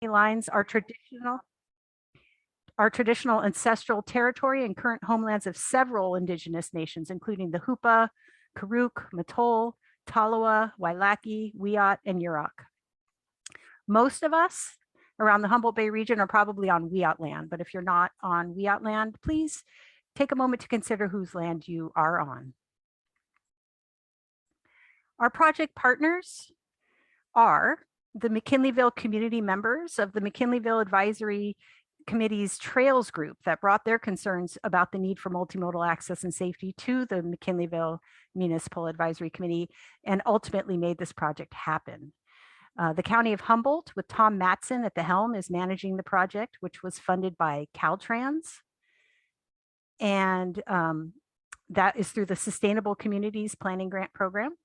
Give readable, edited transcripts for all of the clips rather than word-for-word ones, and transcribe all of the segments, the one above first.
lines are traditional ancestral territory and current homelands of several indigenous nations, including the Hupa, Karuk, Matol, Taloa, Wailaki, Wiyot, and Yurok. Most of us around the Humboldt Bay region are probably on Wiyot land, but if you're not on Wiyot land, please take a moment to consider whose land you are on. Our project partners are the McKinleyville community members of the McKinleyville Advisory Committee's Trails Group that brought their concerns about the need for multimodal access and safety to the McKinleyville Municipal Advisory Committee and ultimately made this project happen. The County of Humboldt, with Tom Matson at the helm, is managing the project, which was funded by Caltrans. And that is through the Sustainable Communities Planning Grant Program.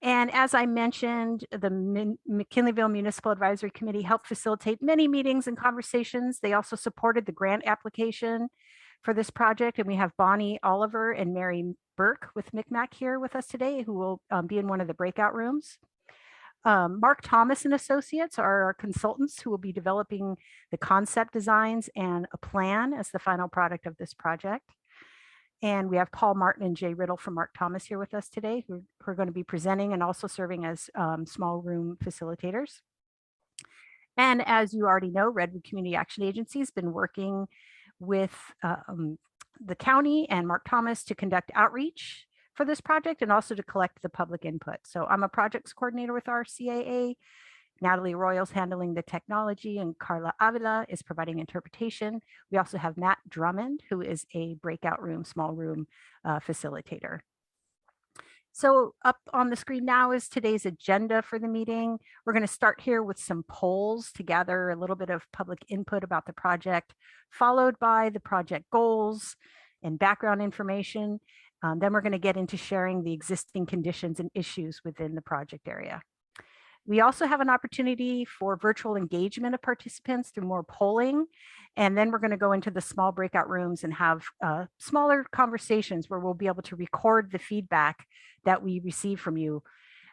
And as I mentioned, the McKinleyville Municipal Advisory Committee helped facilitate many meetings and conversations. They also supported the grant application for this project. And we have Bonnie Oliver and Mary Burke with MCMAC here with us today, who will be in one of the breakout rooms. Mark Thomas and Associates are our consultants who will be developing the concept designs and a plan as the final product of this project. And we have Paul Martin and Jay Riddle from Mark Thomas here with us today, who are going to be presenting and also serving as small room facilitators. And as you already know, Redwood Community Action Agency has been working with the county and Mark Thomas to conduct outreach for this project and also to collect the public input. So I'm a projects coordinator with our CAA. Natalie Royal's handling the technology and Carla Avila is providing interpretation. We also have Matt Drummond, who is a breakout room, small room facilitator. So up on the screen now is today's agenda for the meeting. We're going to start here with some polls to gather a little bit of public input about the project, followed by the project goals and background information. Then we're going to get into sharing the existing conditions and issues within the project area. We also have an opportunity for virtual engagement of participants through more polling. And then we're going to go into the small breakout rooms and have smaller conversations where we'll be able to record the feedback that we receive from you.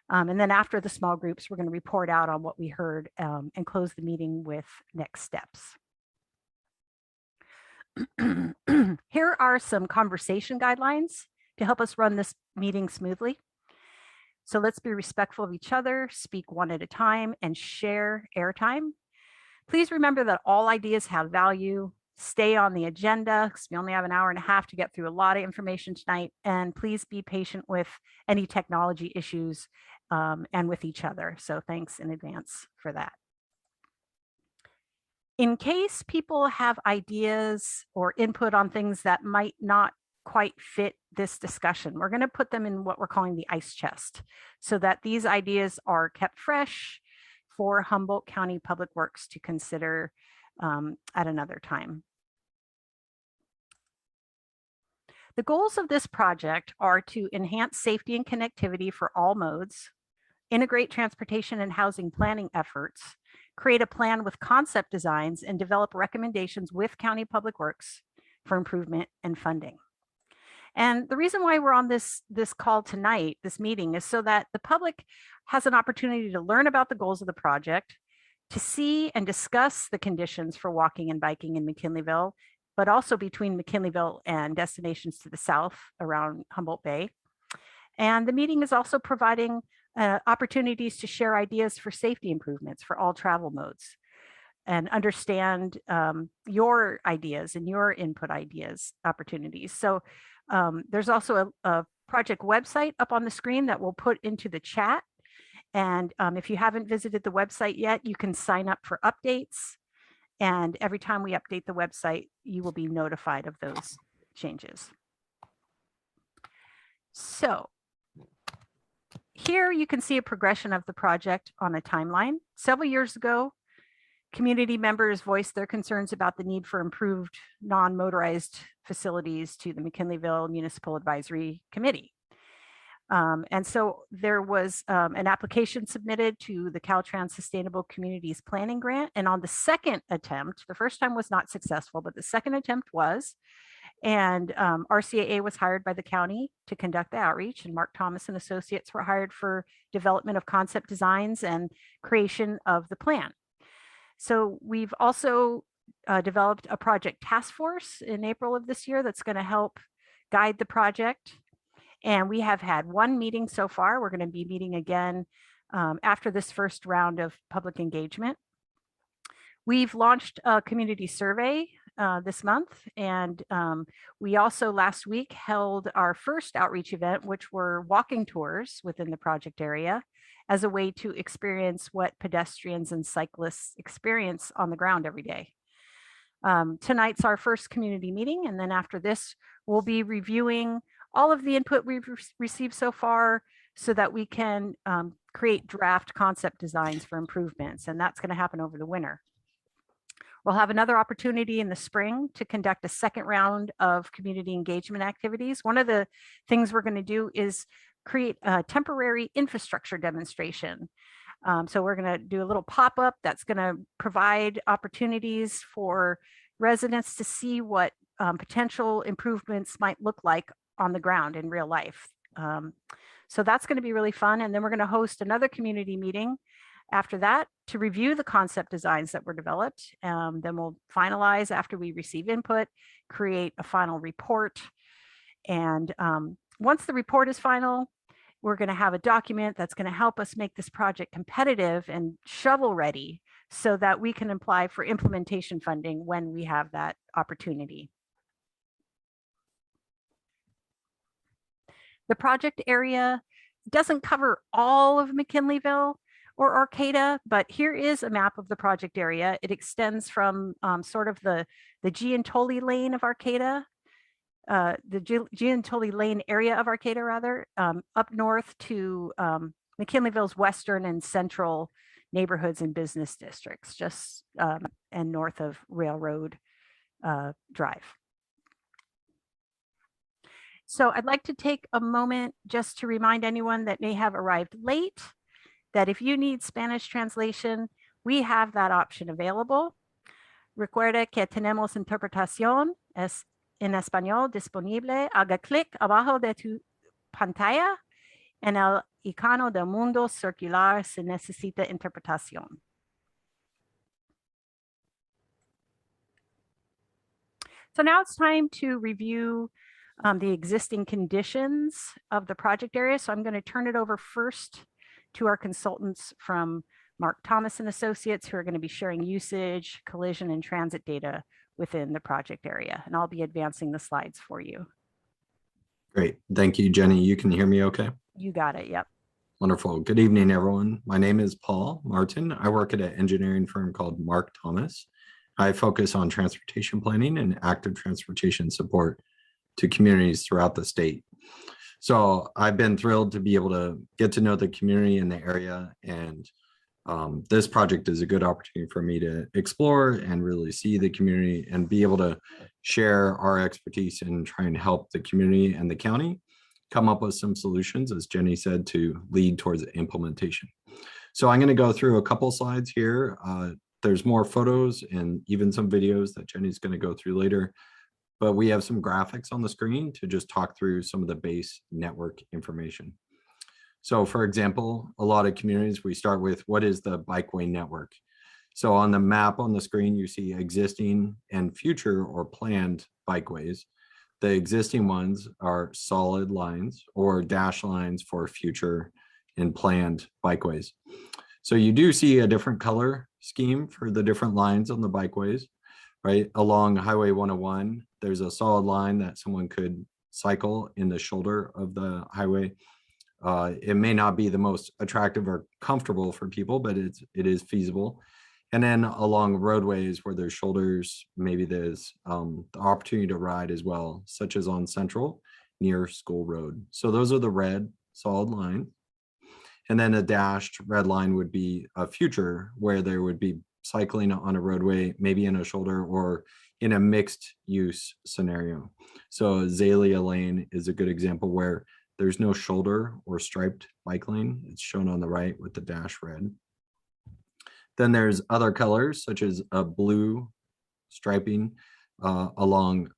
And then after the small groups, we're going to report out on what we heard and close the meeting with next steps. Here are some conversation guidelines to help us run this meeting smoothly. So let's be respectful of each other, speak one at a time, and share airtime. Please remember that all ideas have value. Stay on the agenda because we only have an hour and a half to get through a lot of information tonight. And please be patient with any technology issues and with each other. So thanks in advance for that. In case people have ideas or input on things that might not quite fit this discussion, we're going to put them in what we're calling the ice chest so that these ideas are kept fresh for Humboldt County Public Works to consider at another time. The goals of this project are to enhance safety and connectivity for all modes, integrate transportation and housing planning efforts, create a plan with concept designs, and develop recommendations with County Public Works for improvement and funding. And the reason why we're on this call tonight, this meeting, is so that the public has an opportunity to learn about the goals of the project, to see and discuss the conditions for walking and biking in McKinleyville, but also between McKinleyville and destinations to the south around Humboldt Bay. And the meeting is also providing opportunities to share ideas for safety improvements for all travel modes and understand your ideas and your input ideas, opportunities. So there's also a project website up on the screen that we'll put into the chat. And if you haven't visited the website yet, you can sign up for updates. And every time we update the website, you will be notified of those changes. So here you can see a progression of the project on a timeline. Several years ago, community members voiced their concerns about the need for improved non-motorized facilities to the McKinleyville Municipal Advisory Committee. And so there was an application submitted to the Caltrans Sustainable Communities Planning Grant. And on the second attempt, the first time was not successful, but the second attempt was. And RCAA was hired by the county to conduct the outreach, and Mark Thomas and Associates were hired for development of concept designs and creation of the plan. So we've also developed a project task force in April of this year that's going to help guide the project. And we have had one meeting so far. We're going to be meeting again after this first round of public engagement. We've launched a community survey this month, and we also last week held our first outreach event, which were walking tours within the project area as a way to experience what pedestrians and cyclists experience on the ground every day. Tonight's our first community meeting, and then after this, we'll be reviewing all of the input we've received so far so that we can create draft concept designs for improvements, and that's going to happen over the winter. We'll have another opportunity in the spring to conduct a second round of community engagement activities. One of the things we're going to do is create a temporary infrastructure demonstration. So we're going to do a little pop-up that's going to provide opportunities for residents to see what potential improvements might look like on the ground in real life. So that's going to be really fun. And then we're going to host another community meeting after that to review the concept designs that were developed. Then we'll finalize after we receive input, create a final report. And once the report is final, we're going to have a document that's going to help us make this project competitive and shovel ready so that we can apply for implementation funding when we have that opportunity. The project area doesn't cover all of McKinleyville or Arcata, but here is a map of the project area. It extends from sort of the Giantoli Lane of Arcata, the Giantoli Lane area of Arcata, rather, up north to McKinleyville's western and central neighborhoods and business districts, just and north of Railroad Drive. So I'd like to take a moment just to remind anyone that may have arrived late that if you need Spanish translation, we have that option available. Recuerda que tenemos interpretación en español disponible. Haga clic abajo de tu pantalla en el icono del mundo circular si necesita interpretación. So now it's time to review the existing conditions of the project area. So I'm going to turn it over first to our consultants from Mark Thomas and Associates, who are going to be sharing usage, collision, and transit data within the project area. And I'll be advancing the slides for you. Great. Thank you, Jenny. You can hear me okay? You got it. Yep. Wonderful. Good evening, everyone. My name is Paul Martin. I work at an engineering firm called Mark Thomas. I focus on transportation planning and active transportation support to communities throughout the state. So I've been thrilled to be able to get to know the community in the area, and this project is a good opportunity for me to explore and really see the community and be able to share our expertise and try and help the community and the county come up with some solutions, as Jenny said, to lead towards implementation. So I'm going to go through a couple slides here. There's more photos and even some videos that Jenny's going to go through later. But we have some graphics on the screen to just talk through some of the base network information. So for example, a lot of communities, we start with what is the bikeway network? So on the map on the screen, you see existing and future or planned bikeways. The existing ones are solid lines or dash lines for future and planned bikeways. So you do see a different color scheme for the different lines on the bikeways. Right along Highway 101, there's a solid line that someone could cycle in the shoulder of the highway. It may not be the most attractive or comfortable for people, but it is feasible. And then along roadways where there's shoulders, maybe there's the opportunity to ride as well, such as on Central near School Road. So those are the red solid line. And then a dashed red line would be a future where there would be cycling on a roadway, maybe in a shoulder or in a mixed use scenario. So Azalea Lane is a good example where there's no shoulder or striped bike lane. It's shown on the right with the dash red. Then there's other colors such as a blue striping along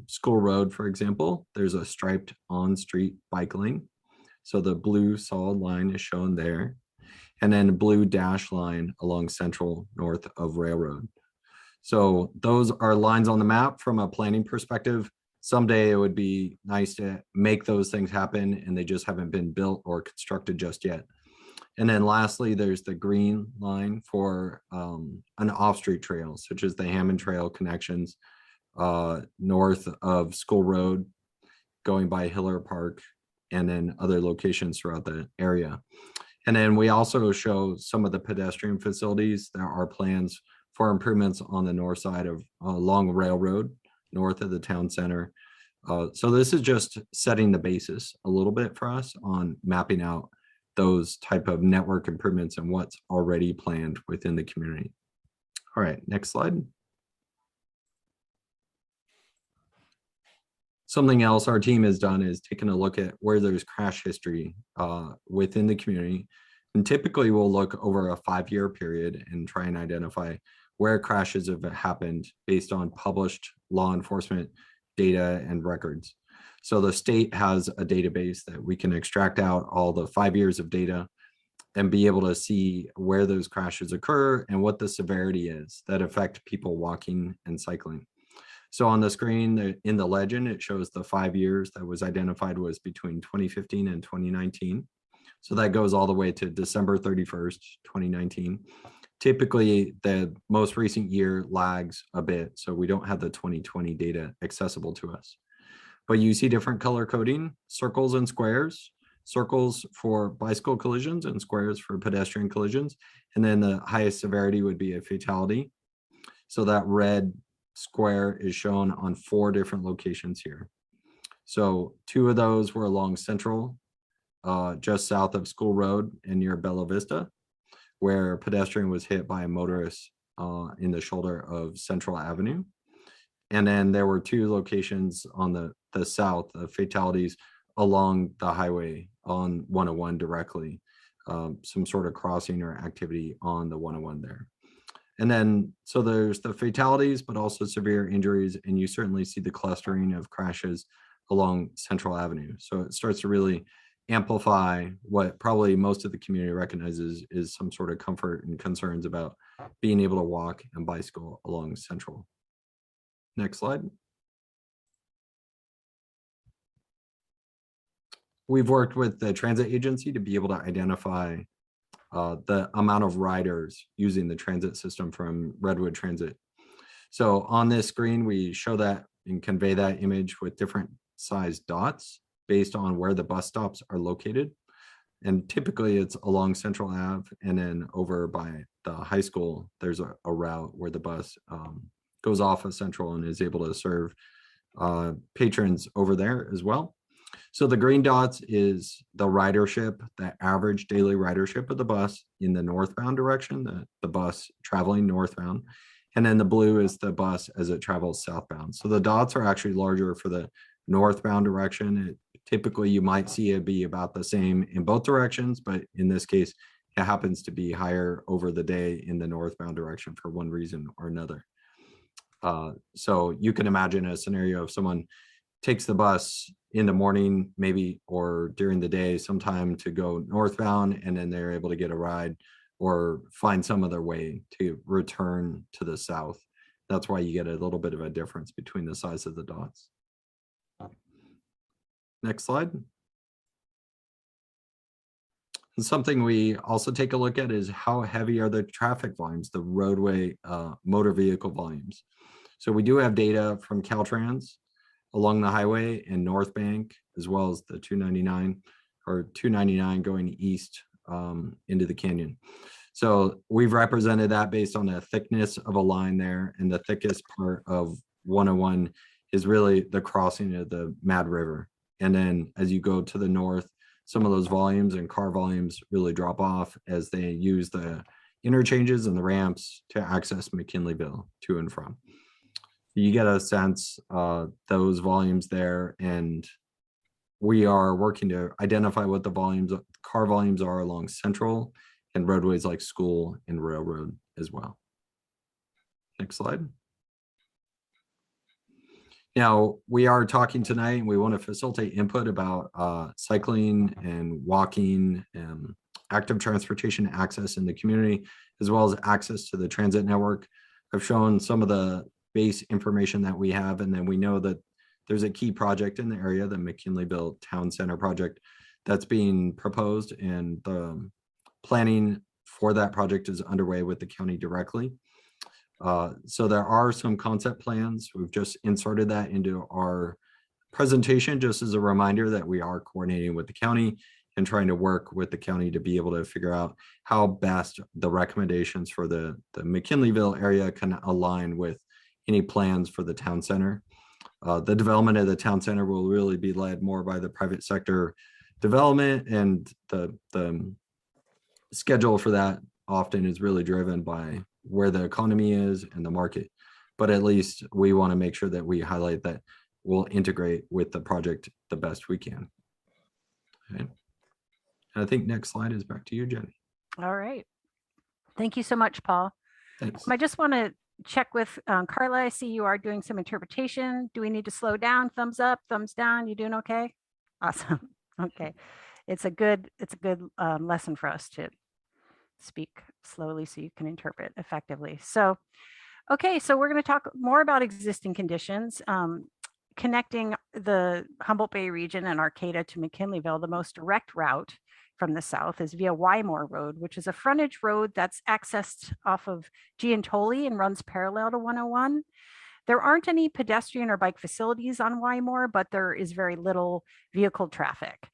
School Road, for example. There's a striped on-street bike lane. So the blue solid line is shown there. and then a blue dash line along Central north of Railroad. So those are lines on the map from a planning perspective. Someday it would be nice to make those things happen, and they just haven't been built or constructed just yet. And then lastly, there's the green line for an off-street trail, such as the Hammond Trail connections north of School Road, going by Hiller Park, and then other locations throughout the area. And then we also show some of the pedestrian facilities. There are plans for improvements on the north side of along Railroad, north of the town center. So this is just setting the basis a little bit for us on mapping out those type of network improvements and what's already planned within the community. All right, next slide. Something else our team has done is taken a look at where there's crash history within the community. And typically we'll look over a 5-year period and try and identify where crashes have happened based on published law enforcement data and records. So the state has a database that we can extract out all the 5 years of data and be able to see where those crashes occur and what the severity is that affect people walking and cycling. So on the screen in the legend, it shows the 5 years that was identified was between 2015 and 2019. So that goes all the way to December 31st, 2019. Typically, the most recent year lags a bit, so we don't have the 2020 data accessible to us. But you see different color coding, circles and squares, circles for bicycle collisions and squares for pedestrian collisions. And then the highest severity would be a fatality. So that red square is shown on 4 different locations here. So 2 of those were along Central, just south of School Road and near Bella Vista, where a pedestrian was hit by a motorist in the shoulder of Central Avenue. And then there were 2 locations on the south of fatalities along the highway on 101 directly, some sort of crossing or activity on the 101 there. And then, so there's the fatalities, but also severe injuries, and you certainly see the clustering of crashes along Central Avenue. So it starts to really amplify what probably most of the community recognizes is some sort of comfort and concerns about being able to walk and bicycle along Central. Next slide. We've worked with the transit agency to be able to identify the amount of riders using the transit system from Redwood Transit. So on this screen, we show that and convey that image with different sized dots based on where the bus stops are located. And typically it's along Central Ave, and then over by the high school, there's a route where the bus goes off of Central and is able to serve patrons over there as well. So the green dots is the ridership, the average daily ridership of the bus in the northbound direction, the bus traveling northbound. And then the blue is the bus as it travels southbound. So the dots are actually larger for the northbound direction. Typically, you might see it be about the same in both directions, but in this case, it happens to be higher over the day in the northbound direction for one reason or another. So you can imagine a scenario of someone takes the bus in the morning, maybe, or during the day sometime to go northbound, and then they're able to get a ride or find some other way to return to the south. That's why you get a little bit of a difference between the size of the dots. Next slide. And something we also take a look at is how heavy are the traffic volumes, the roadway motor vehicle volumes. So we do have data from Caltrans along the highway and North Bank, as well as the 299 or 299 going east into the canyon. So we've represented that based on the thickness of a line there, and the thickest part of 101 is really the crossing of the Mad River. And then as you go to the north, some of those volumes and car volumes really drop off as they use the interchanges and the ramps to access McKinleyville to and from. You get a sense those volumes there, and we are working to identify what the volumes, car volumes are along Central and roadways like School and Railroad as well. Next slide. Now, we are talking tonight and we want to facilitate input about cycling and walking active transportation access in the community, as well as access to the transit network. I've shown some of the base information that we have, and then we know that there's a key project in the area, the McKinleyville Town Center project, that's being proposed, and the planning for that project is underway with the county directly. So there are some concept plans. We've just inserted that into our presentation, just as a reminder that we are coordinating with the county and trying to work with the county to be able to figure out how best the recommendations for the McKinleyville area can align with any plans for the town center. The development of the town center will really be led more by the private sector development, and the schedule for that often is really driven by where the economy is and the market. But at least we want to make sure that we highlight that we'll integrate with the project the best we can. Okay. I think next slide is back to you, Jenny. All right. Thank you so much, Paul. Thanks. I just want to check with Carla. I see you are doing some interpretation. Do we need to slow down? Thumbs up, thumbs down. You doing okay? Awesome. Okay. It's a good lesson for us to speak slowly so you can interpret effectively. So, okay, so we're going to talk more about existing conditions. Connecting the Humboldt Bay region and Arcata to McKinleyville, the most direct route from the south is via Wymore Road, which is a frontage road that's accessed off of Giantoli and runs parallel to 101. There aren't any pedestrian or bike facilities on Wymore, but there is very little vehicle traffic.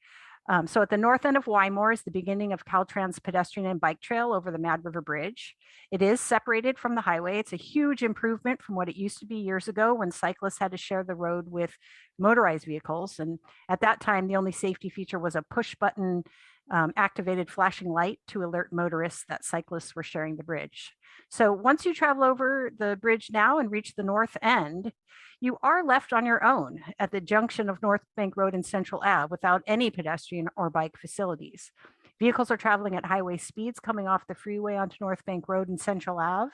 So at the north end of Wymore is the beginning of Caltrans pedestrian and bike trail over the Mad River Bridge. It is separated from the highway. It's a huge improvement from what it used to be years ago when cyclists had to share the road with motorized vehicles. And at that time, the only safety feature was a push button activated flashing light to alert motorists that cyclists were sharing the bridge. So once you travel over the bridge now and reach the north end, you are left on your own at the junction of North Bank Road and Central Ave without any pedestrian or bike facilities. Vehicles are traveling at highway speeds coming off the freeway onto North Bank Road and Central Ave.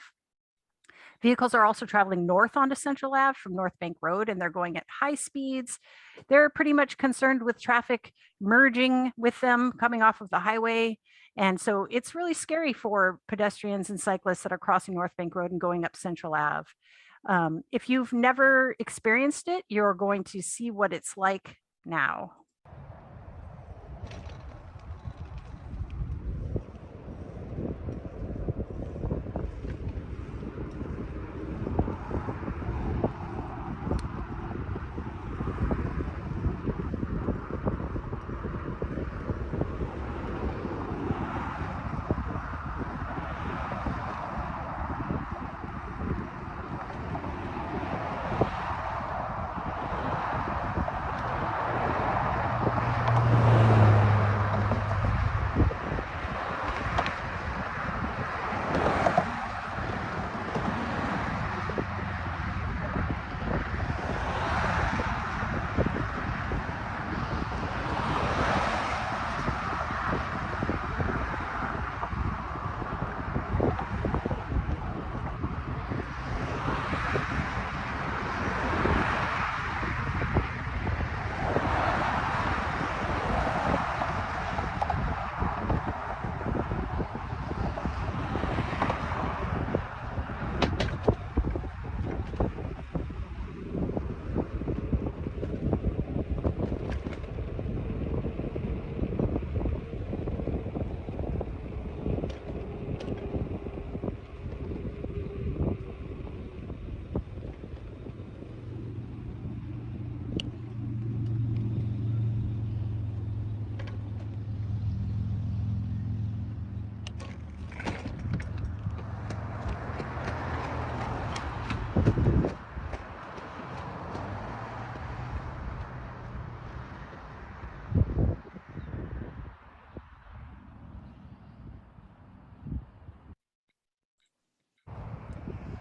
Vehicles are also traveling north onto Central Ave from North Bank Road, and they're going at high speeds. They're pretty much concerned with traffic merging with them coming off of the highway. And so it's really scary for pedestrians and cyclists that are crossing North Bank Road and going up Central Ave. If you've never experienced it, you're going to see what it's like now.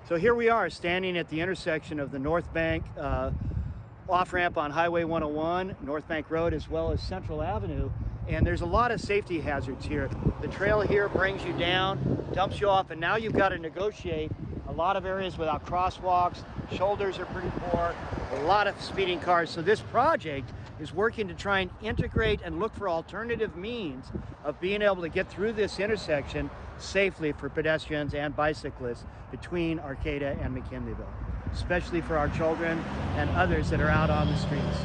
So here we are standing at the intersection of the North Bank off-ramp on Highway 101, North Bank Road, as well as Central Avenue. And there's a lot of safety hazards here. The trail here brings you down, dumps you off, and now you've got to negotiate a lot of areas without crosswalks, shoulders are pretty poor, a lot of speeding cars. So this project is working to try and integrate and look for alternative means of being able to get through this intersection safely for pedestrians and bicyclists between Arcata and McKinleyville, especially for our children and others that are out on the streets.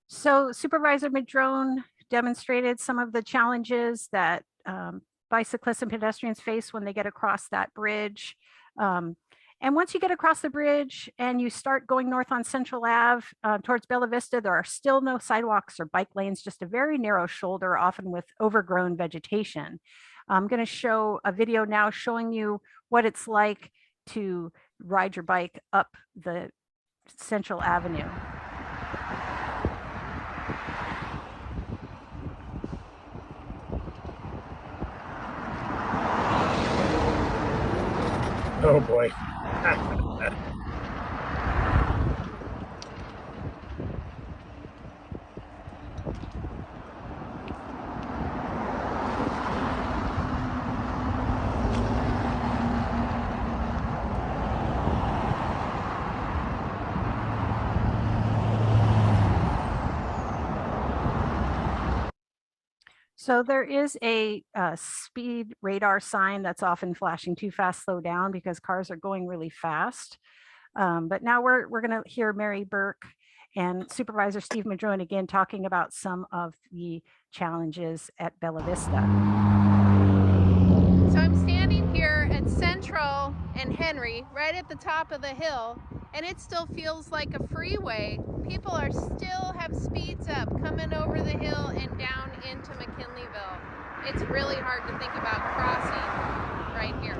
So Supervisor Madrone demonstrated some of the challenges that bicyclists and pedestrians face when they get across that bridge. And once you get across the bridge and you start going north on Central Ave towards Bella Vista, there are still no sidewalks or bike lanes, just a very narrow shoulder, often with overgrown vegetation. I'm going to show a video now showing you what it's like to ride your bike up the Central Avenue. Oh boy. So there is a speed radar sign that's often flashing too fast, slow down, because cars are going really fast. But now we're going to hear Mary Burke and Supervisor Steve Madrone again talking about some of the challenges at Bella Vista. So I'm standing here at Central and Henry, right at the top of the hill, and it still feels like a freeway. People are still have speeds up coming over the hill and down into McKinleyville. It's really hard to think about crossing right here.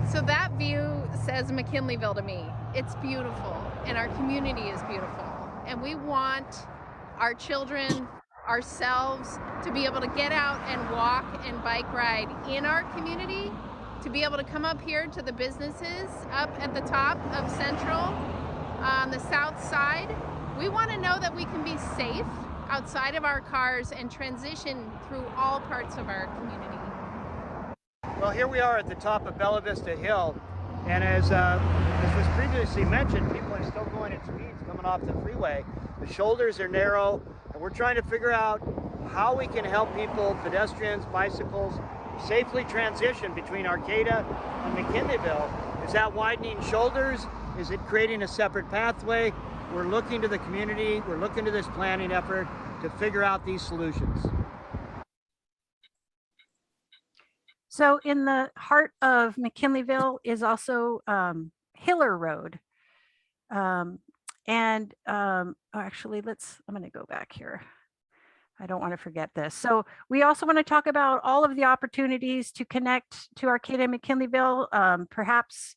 So that view says McKinleyville to me. It's beautiful, and our community is beautiful, and we want our children, ourselves, to be able to get out and walk and bike ride in our community, to be able to come up here to the businesses up at the top of Central on the south side. We want to know that we can be safe outside of our cars and transition through all parts of our community. Well, here we are at the top of Bella Vista Hill, and as was previously mentioned, people are still going at speeds coming off the freeway. The shoulders are narrow, and we're trying to figure out how we can help people, pedestrians, bicycles, safely transition between Arcata and McKinleyville. Is that widening shoulders? Is it creating a separate pathway? We're looking to the community, we're looking to this planning effort to figure out these solutions. So in the heart of McKinleyville is also Hiller Road. Actually, I'm going to go back here. I don't want to forget this. So we also want to talk about all of the opportunities to connect to Arcata and McKinleyville. Perhaps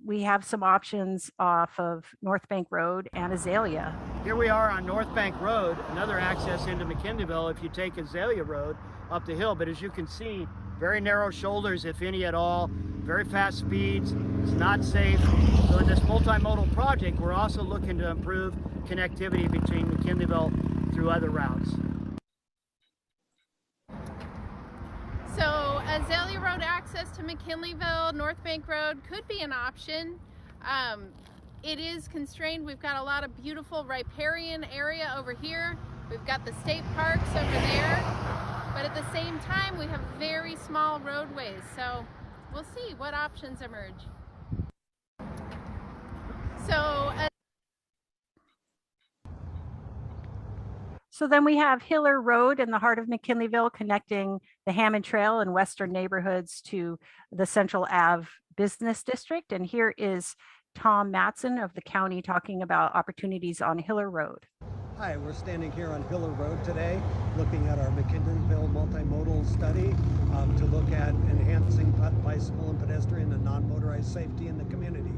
we have some options off of North Bank Road and Azalea. Here we are on North Bank Road, another access into McKinleyville if you take Azalea Road up the hill. But as you can see, very narrow shoulders, if any at all, very fast speeds, it's not safe. So in this multimodal project, we're also looking to improve connectivity between McKinleyville through other routes. So Azalea Road access to McKinleyville, North Bank Road could be an option. It is constrained. We've got a lot of beautiful riparian area over here. We've got the state parks over there. But at the same time, we have very small roadways. So we'll see what options emerge. So then we have Hiller Road in the heart of McKinleyville, connecting the Hammond Trail and western neighborhoods to the Central Ave Business District. And here is Tom Matson of the county talking about opportunities on Hiller Road. Hi, we're standing here on Hiller Road today, looking at our McKinleyville Multimodal study to look at enhancing bicycle and pedestrian and non-motorized safety in the community.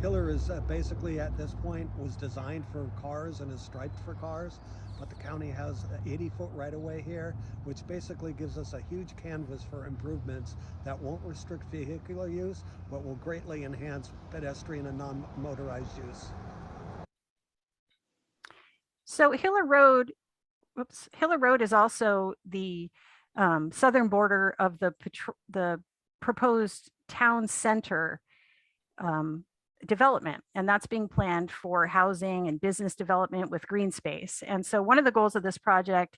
Hiller is basically at this point was designed for cars and is striped for cars, but the county has an 80-foot right-of-way here, which basically gives us a huge canvas for improvements that won't restrict vehicular use, but will greatly enhance pedestrian and non-motorized use. So Hiller Road Hiller Road is also the southern border of the proposed town center development, and that's being planned for housing and business development with green space. And so one of the goals of this project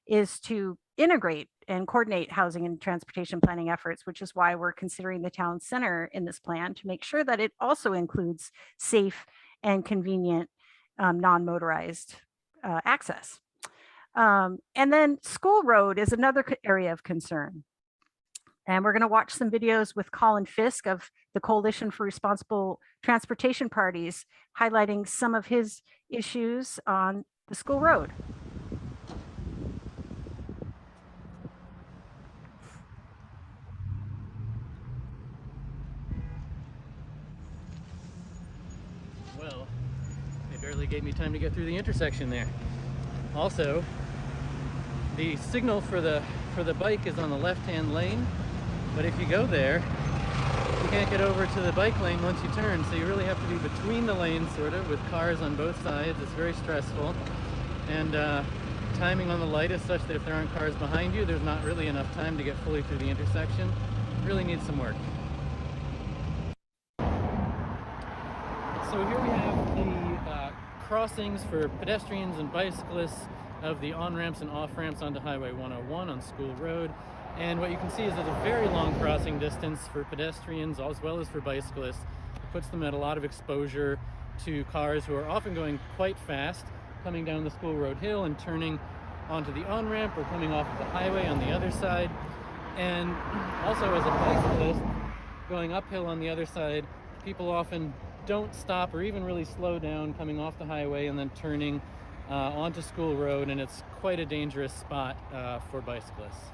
is to integrate and coordinate housing and transportation planning efforts, which is why we're considering the town center in this plan to make sure that it also includes safe and convenient non-motorized access. And then School Road is another area of concern. And we're going to watch some videos with Colin Fisk of the Coalition for Responsible Transportation Parties, highlighting some of his issues on the school road. Well, they barely gave me time to get through the intersection there. Also, the signal for the bike is on the left-hand lane, but if you go there, you can't get over to the bike lane once you turn, so you really have to be between the lanes, sort of, with cars on both sides. It's very stressful, and timing on the light is such that if there aren't cars behind you, there's not really enough time to get fully through the intersection. It really needs some work. So here we have the crossings for pedestrians and bicyclists of the on-ramps and off-ramps onto Highway 101 on School Road. And what you can see is there's a very long crossing distance for pedestrians as well as for bicyclists. It puts them at a lot of exposure to cars who are often going quite fast, coming down the School Road hill and turning onto the on-ramp or coming off of the highway on the other side. And also as a bicyclist, going uphill on the other side, people often don't stop or even really slow down coming off the highway and then turning onto School Road, and it's quite a dangerous spot for bicyclists.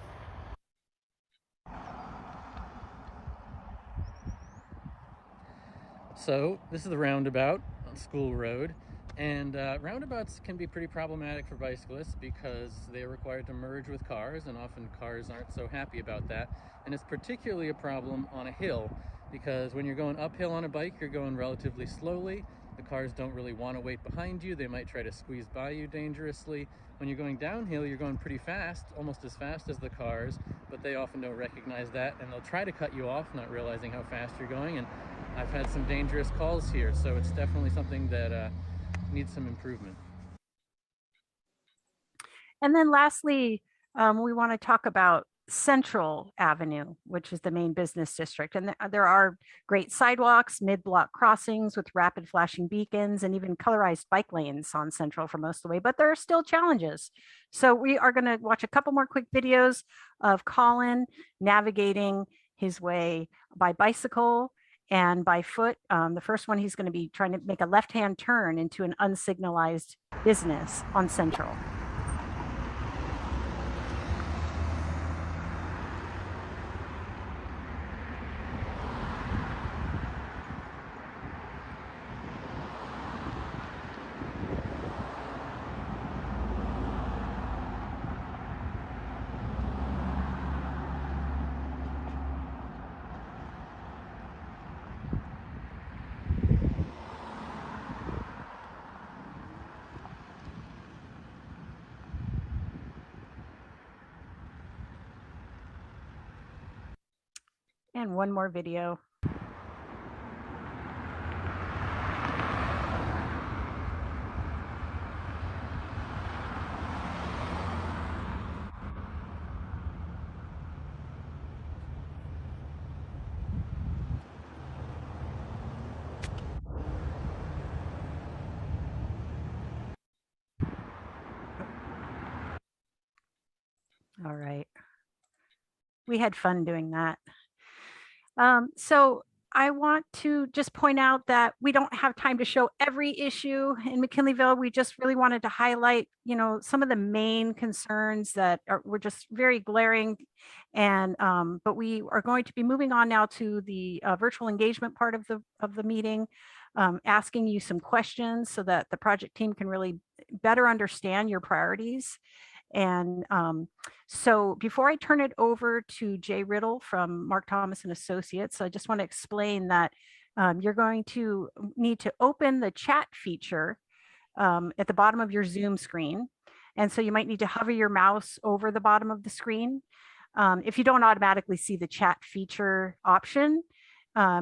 So this is the roundabout on School Road, and roundabouts can be pretty problematic for bicyclists because they're required to merge with cars, and often cars aren't so happy about that. And it's particularly a problem on a hill because when you're going uphill on a bike, you're going relatively slowly. The cars don't really want to wait behind you. They might try to squeeze by you dangerously. When you're going downhill, you're going pretty fast, almost as fast as the cars, but they often don't recognize that, and they'll try to cut you off, not realizing how fast you're going. And I've had some dangerous calls here, so it's definitely something that needs some improvement. And then lastly, we want to talk about Central Avenue, which is the main business district. And there are great sidewalks, mid-block crossings with rapid flashing beacons, and even colorized bike lanes on Central for most of the way, but there are still challenges. So we are going to watch a couple more quick videos of Colin navigating his way by bicycle and by foot. The first one, he's going to be trying to make a left-hand turn into an unsignalized business on Central. And one more video. All right. We had fun doing that. So I want to just point out that we don't have time to show every issue in McKinleyville. We just really wanted to highlight, some of the main concerns that were just very glaring. And but we are going to be moving on now to the virtual engagement part of the meeting, asking you some questions so that the project team can really better understand your priorities. And so before I turn it over to Jay Riddle from Mark Thomas and Associates, I just want to explain that you're going to need to open the chat feature at the bottom of your Zoom screen. And so you might need to hover your mouse over the bottom of the screen. If you don't automatically see the chat feature option,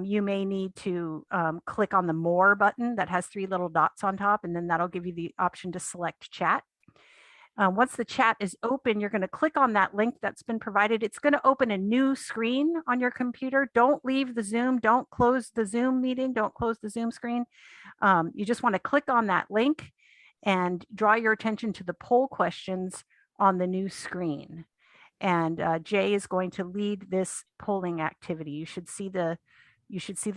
you may need to click on the More button that has 3 little dots on top, and then that'll give you the option to select chat. Once the chat is open, you're going to click on that link that's been provided. It's going to open a new screen on your computer. Don't leave the Zoom. Don't close the Zoom meeting. Don't close the Zoom screen. You just want to click on that link and draw your attention to the poll questions on the new screen. And Jay is going to lead this polling activity. You should see the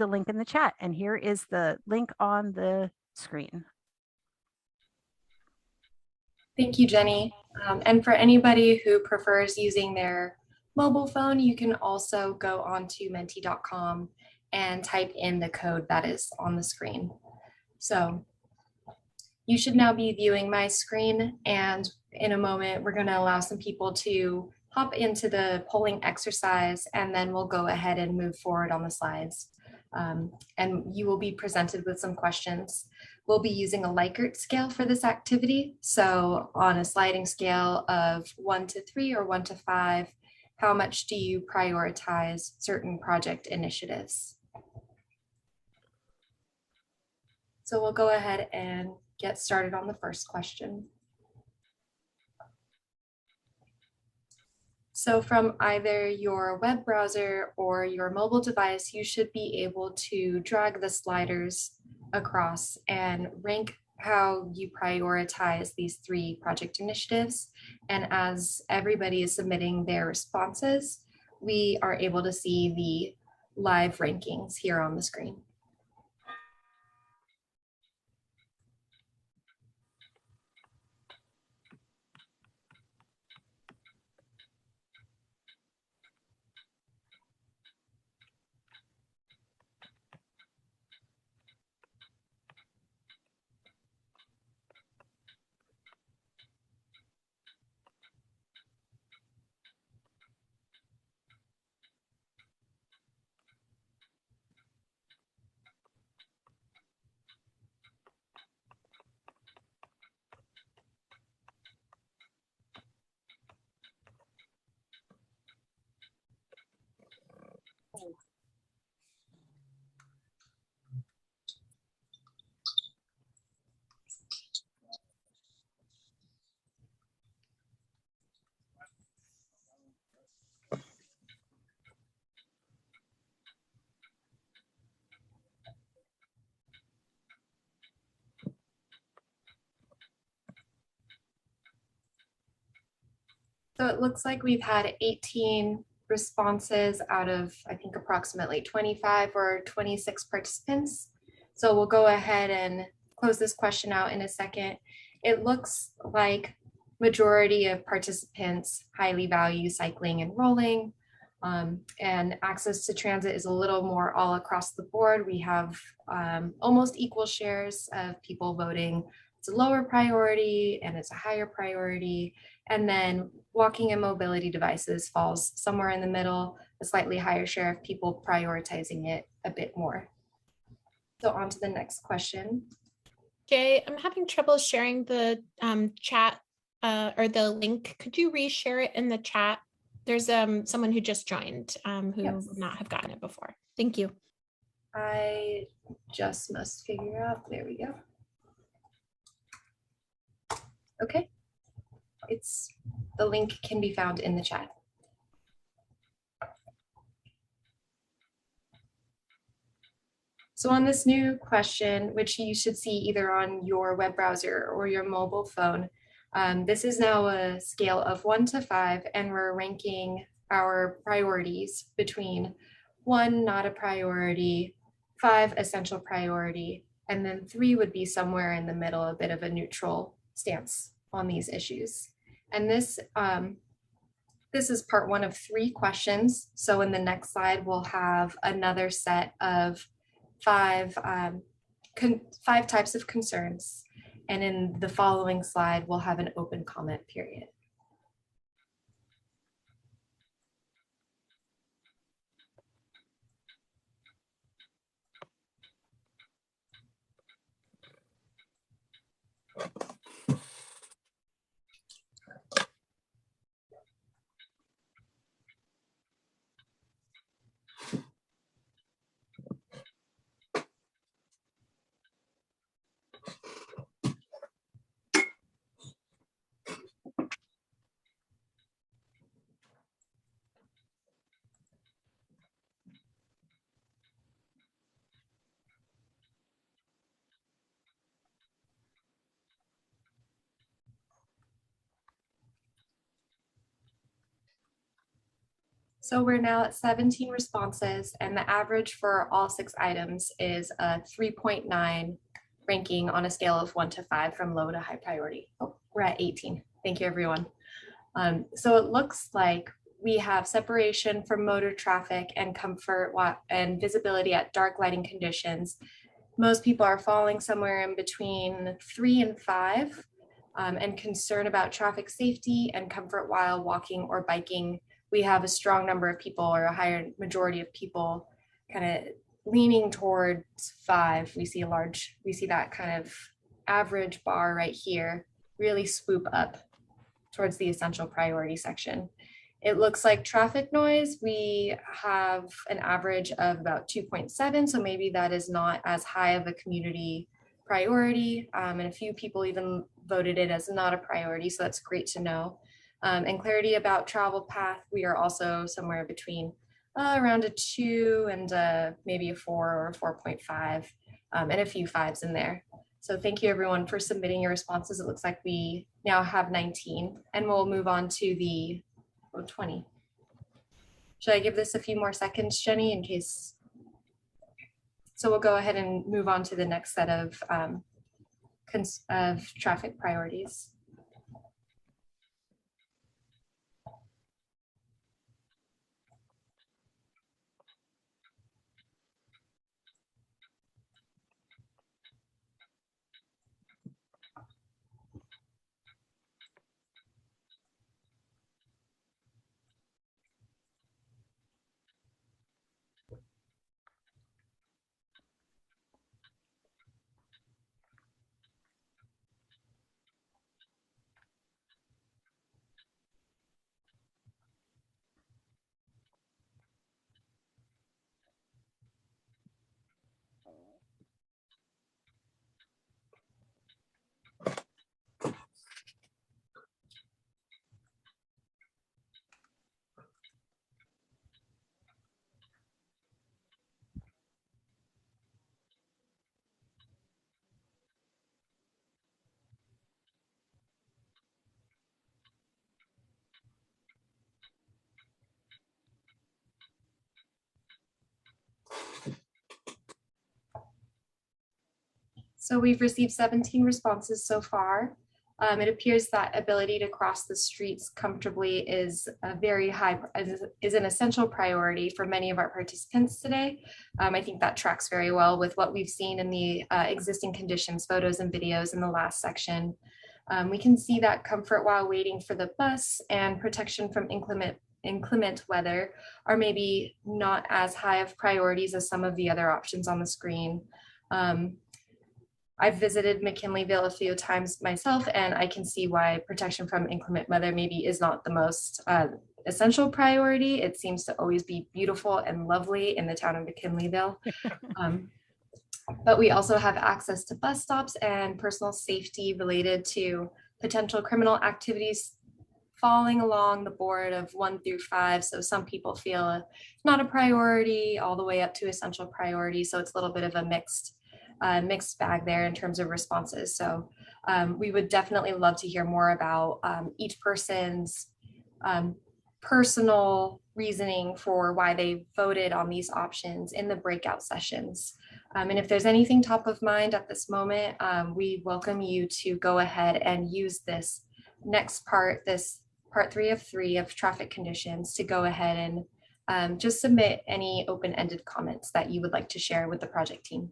link in the chat. And here is the link on the screen. Thank you, Jenny. And for anybody who prefers using their mobile phone, you can also go onto menti.com and type in the code that is on the screen. So you should now be viewing my screen, and in a moment, we're going to allow some people to hop into the polling exercise, and then we'll go ahead and move forward on the slides. And you will be presented with some questions. We'll be using a Likert scale for this activity. So on a sliding scale of 1 to 3 or 1 to 5, how much do you prioritize certain project initiatives? So we'll go ahead and get started on the first question. So from either your web browser or your mobile device, you should be able to drag the sliders across and rank how you prioritize these 3 project initiatives. And as everybody is submitting their responses, we are able to see the live rankings here on the screen. So it looks like we've had 18 responses out of, I think, approximately 25 or 26 participants. So we'll go ahead and close this question out in a second. It looks like majority of participants highly value cycling and rolling, and access to transit is a little more all across the board. We have almost equal shares of people voting it's a lower priority and it's a higher priority. And then walking and mobility devices falls somewhere in the middle, a slightly higher share of people prioritizing it a bit more. So on to the next question. Jay, I'm having trouble sharing the chat or the link. Could you reshare it in the chat? There's someone who just joined who would not have gotten it before. Thank you. I just must figure out, there we go. Okay, the link can be found in the chat. So on this new question, which you should see either on your web browser or your mobile phone, this is now a scale of 1 to 5, and we're ranking our priorities between 1, not a priority, 5, essential priority, and then 3 would be somewhere in the middle, a bit of a neutral stance on these issues. And this is part 1 of 3 questions. So in the next slide, we'll have another set of 5 types of concerns. And in the following slide, we'll have an open comment period. So we're now at 17 responses, and the average for all 6 items is a 3.9 ranking on a scale of 1 to 5 from low to high priority. Oh, we're at 18. Thank you, everyone. So it looks like we have separation from motor traffic and comfort and visibility at dark lighting conditions. Most people are falling somewhere in between 3 and 5, and concern about traffic safety and comfort while walking or biking. We have a strong number of people, or a higher majority of people, kind of leaning towards 5. We see that kind of average bar right here really swoop up towards the essential priority section. It looks like traffic noise, we have an average of about 2.7, so maybe that is not as high of a community priority, and a few people even voted it as not a priority, so that's great to know. And clarity about travel path, we are also somewhere between around a 2 and maybe a 4 or a 4.5, and a few 5s in there. So thank you everyone for submitting your responses. It looks like we now have 19, and we'll move on to the 20. Should I give this a few more seconds, Jenny, in case? So we'll go ahead and move on to the next set of traffic priorities. So we've received 17 responses so far. It appears that ability to cross the streets comfortably is a very high, is an essential priority for many of our participants today. I think that tracks very well with what we've seen in the existing conditions, photos and videos in the last section. We can see that comfort while waiting for the bus and protection from inclement weather are maybe not as high of priorities as some of the other options on the screen. I've visited McKinleyville a few times myself, and I can see why protection from inclement weather maybe is not the most essential priority. It seems to always be beautiful and lovely in the town of McKinleyville. But we also have access to bus stops and personal safety related to potential criminal activities falling along the board of 1 through 5. So some people feel it's not a priority all the way up to essential priority. So it's a little bit of a mixed bag there in terms of responses. So we would definitely love to hear more about each person's personal reasoning for why they voted on these options in the breakout sessions. And if there's anything top of mind at this moment, we welcome you to go ahead and use this next part, this part 3 of 3 of traffic conditions, to go ahead and just submit any open-ended comments that you would like to share with the project team.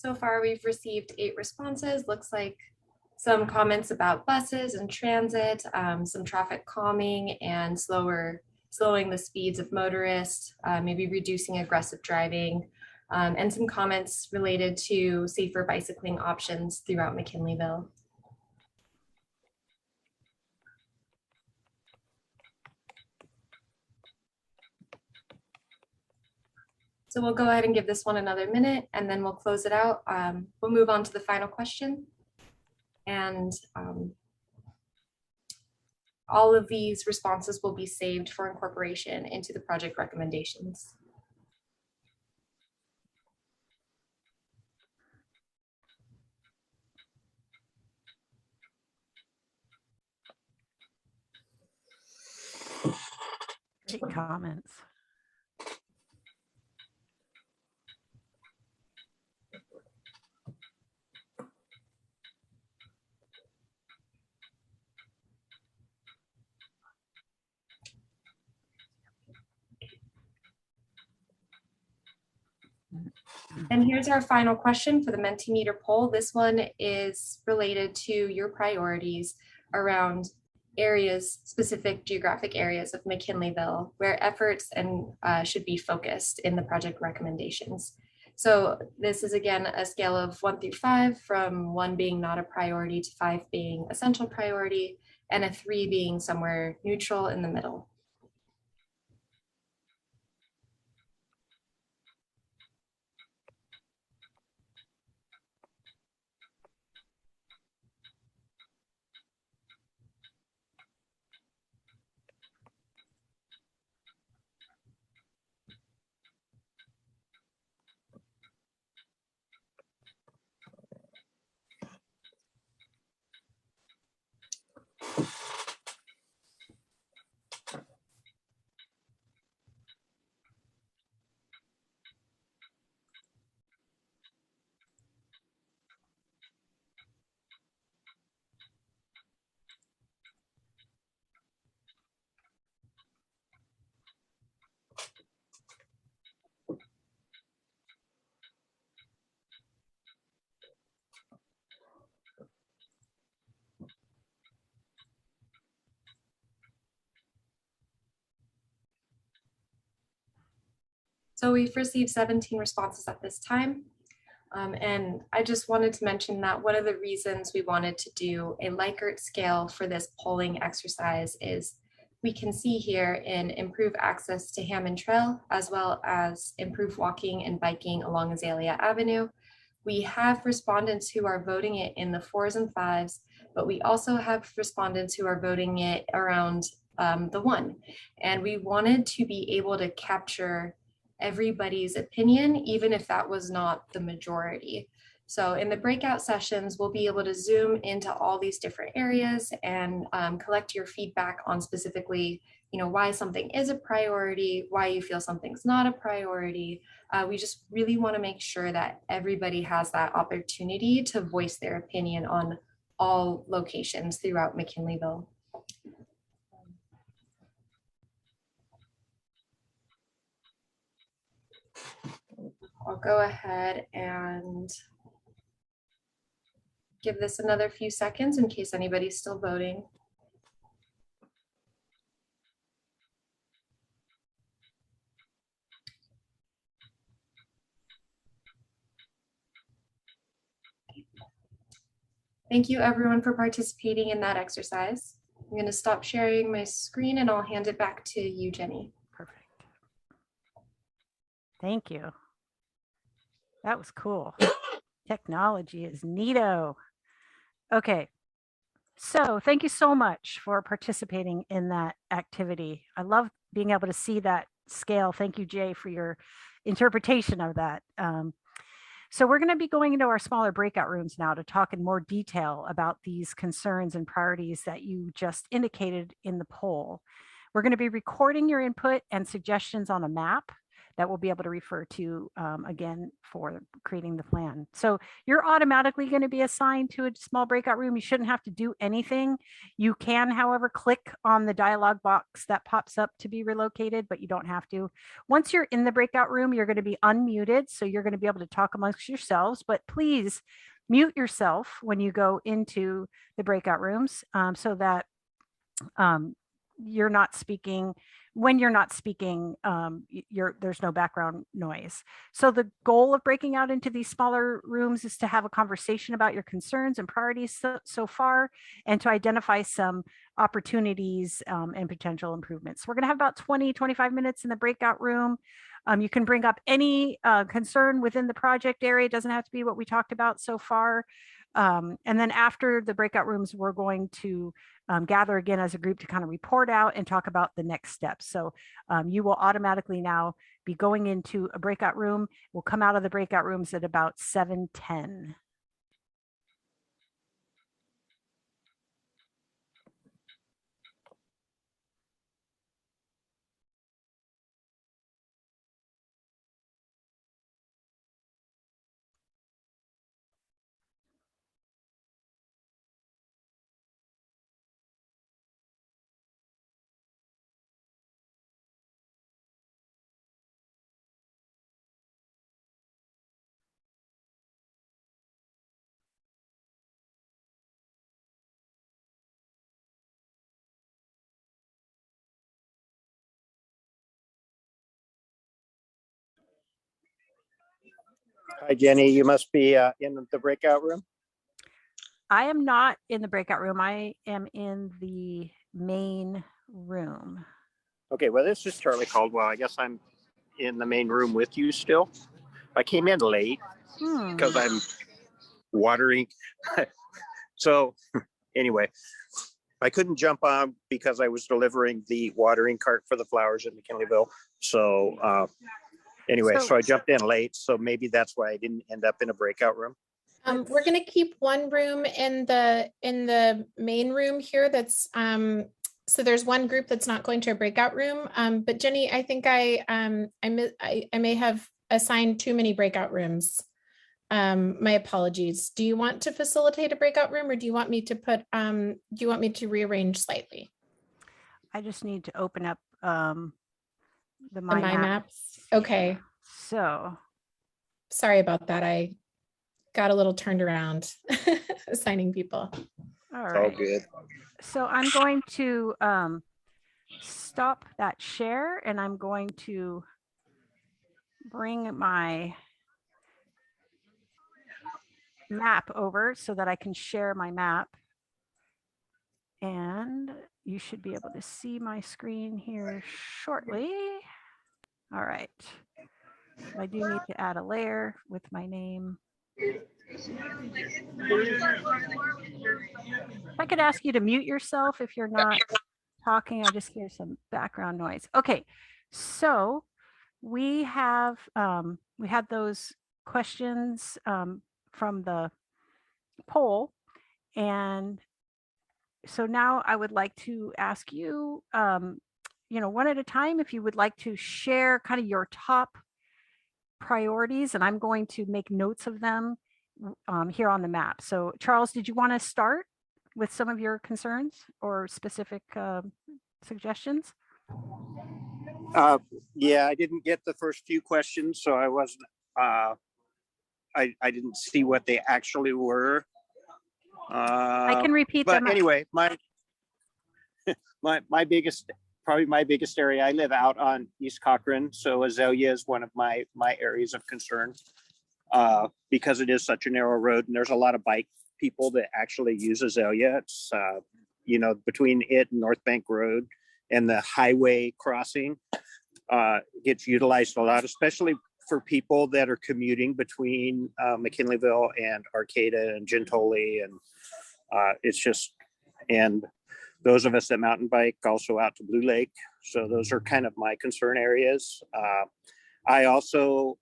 So far, we've received 8 responses. Looks like some comments about buses and transit, some traffic calming and slowing the speeds of motorists, maybe reducing aggressive driving, and some comments related to safer bicycling options throughout McKinleyville. So we'll go ahead and give this one another minute and then we'll close it out. We'll move on to the final question. And all of these responses will be saved for incorporation into the project recommendations. Great comments. And here's our final question for the Mentimeter poll. This one is related to your priorities around areas, specific geographic areas of McKinleyville, where efforts and should be focused in the project recommendations. So this is again a scale of 1 through 5, from 1 being not a priority to 5 being essential priority, and a 3 being somewhere neutral in the middle. So we've received 17 responses at this time. And I just wanted to mention that one of the reasons we wanted to do a Likert scale for this polling exercise is we can see here in improve access to Hammond Trail, as well as improve walking and biking along Azalea Avenue. We have respondents who are voting it in the 4s and 5s, but we also have respondents who are voting it around the 1. And we wanted to be able to capture everybody's opinion, even if that was not the majority. So in the breakout sessions, we'll be able to zoom into all these different areas and collect your feedback on specifically, why something is a priority, why you feel something's not a priority. We just really want to make sure that everybody has that opportunity to voice their opinion on all locations throughout McKinleyville. I'll go ahead and give this another few seconds in case anybody's still voting. Thank you everyone for participating in that exercise. I'm going to stop sharing my screen and I'll hand it back to you, Jenny. Perfect. Thank you. That was cool. Technology is neato. Okay. So thank you so much for participating in that activity. I love being able to see that scale. Thank you, Jay, for your interpretation of that. So we're going to be going into our smaller breakout rooms now to talk in more detail about these concerns and priorities that you just indicated in the poll. We're going to be recording your input and suggestions on a map that we'll be able to refer to again for creating the plan. So you're automatically going to be assigned to a small breakout room. You shouldn't have to do anything. You can, however, click on the dialog box that pops up to be relocated, but you don't have to. Once you're in the breakout room, you're going to be unmuted. So you're going to be able to talk amongst yourselves, but please mute yourself when you go into the breakout rooms so that you're not speaking. When you're not speaking, there's no background noise. So the goal of breaking out into these smaller rooms is to have a conversation about your concerns and priorities so far, and to identify some opportunities and potential improvements. We're going to have about 20-25 minutes in the breakout room. You can bring up any concern within the project area. It doesn't have to be what we talked about so far. And then after the breakout rooms, we're going to gather again as a group to kind of report out and talk about the next steps. So you will automatically now be going into a breakout room. We'll come out of the breakout rooms at about 7:10. Hi, Jenny. You must be in the breakout room. I am not in the breakout room. I am in the main room. Okay, well, this is Charlie Caldwell. I guess I'm in the main room with you still. I came in late because I'm watering. So anyway, I couldn't jump on because I was delivering the watering cart for the flowers in McKinleyville. So anyway, so I jumped in late. So maybe that's why I didn't end up in a breakout room. We're going to keep one room in the main room here. That's so there's one group that's not going to a breakout room. But Jenny, I think I may have assigned too many breakout rooms. My apologies. Do you want to facilitate a breakout room, or do you want me to rearrange slightly? I just need to open up the My My maps. Okay. So sorry about that. I got a little turned around assigning people. All right. All good. So I'm going to stop that share, and I'm going to bring my map over so that I can share my map. And you should be able to see my screen here shortly. All right. I do need to add a layer with my name. If I could ask you to mute yourself if you're not talking, I just hear some background noise. Okay, so we had those questions from the poll, and so now I would like to ask you, one at a time, if you would like to share kind of your top priorities, and I'm going to make notes of them here on the map. So Charles, did you want to start with some of your concerns or specific suggestions? Yeah, I didn't get the first few questions, so I wasn't, I didn't see what they actually were. I can repeat them. But anyway, my biggest area, I live out on East Cochrane, so Azalea is one of my areas of concern because it is such a narrow road, and there's a lot of bike people that actually use Azalea. It's between it and North Bank Road and the highway crossing gets utilized a lot, especially for people that are commuting between McKinleyville and Arcata and Gentoli, and it's just, and those of us that mountain bike also out to Blue Lake. So those are kind of my concern areas. I also,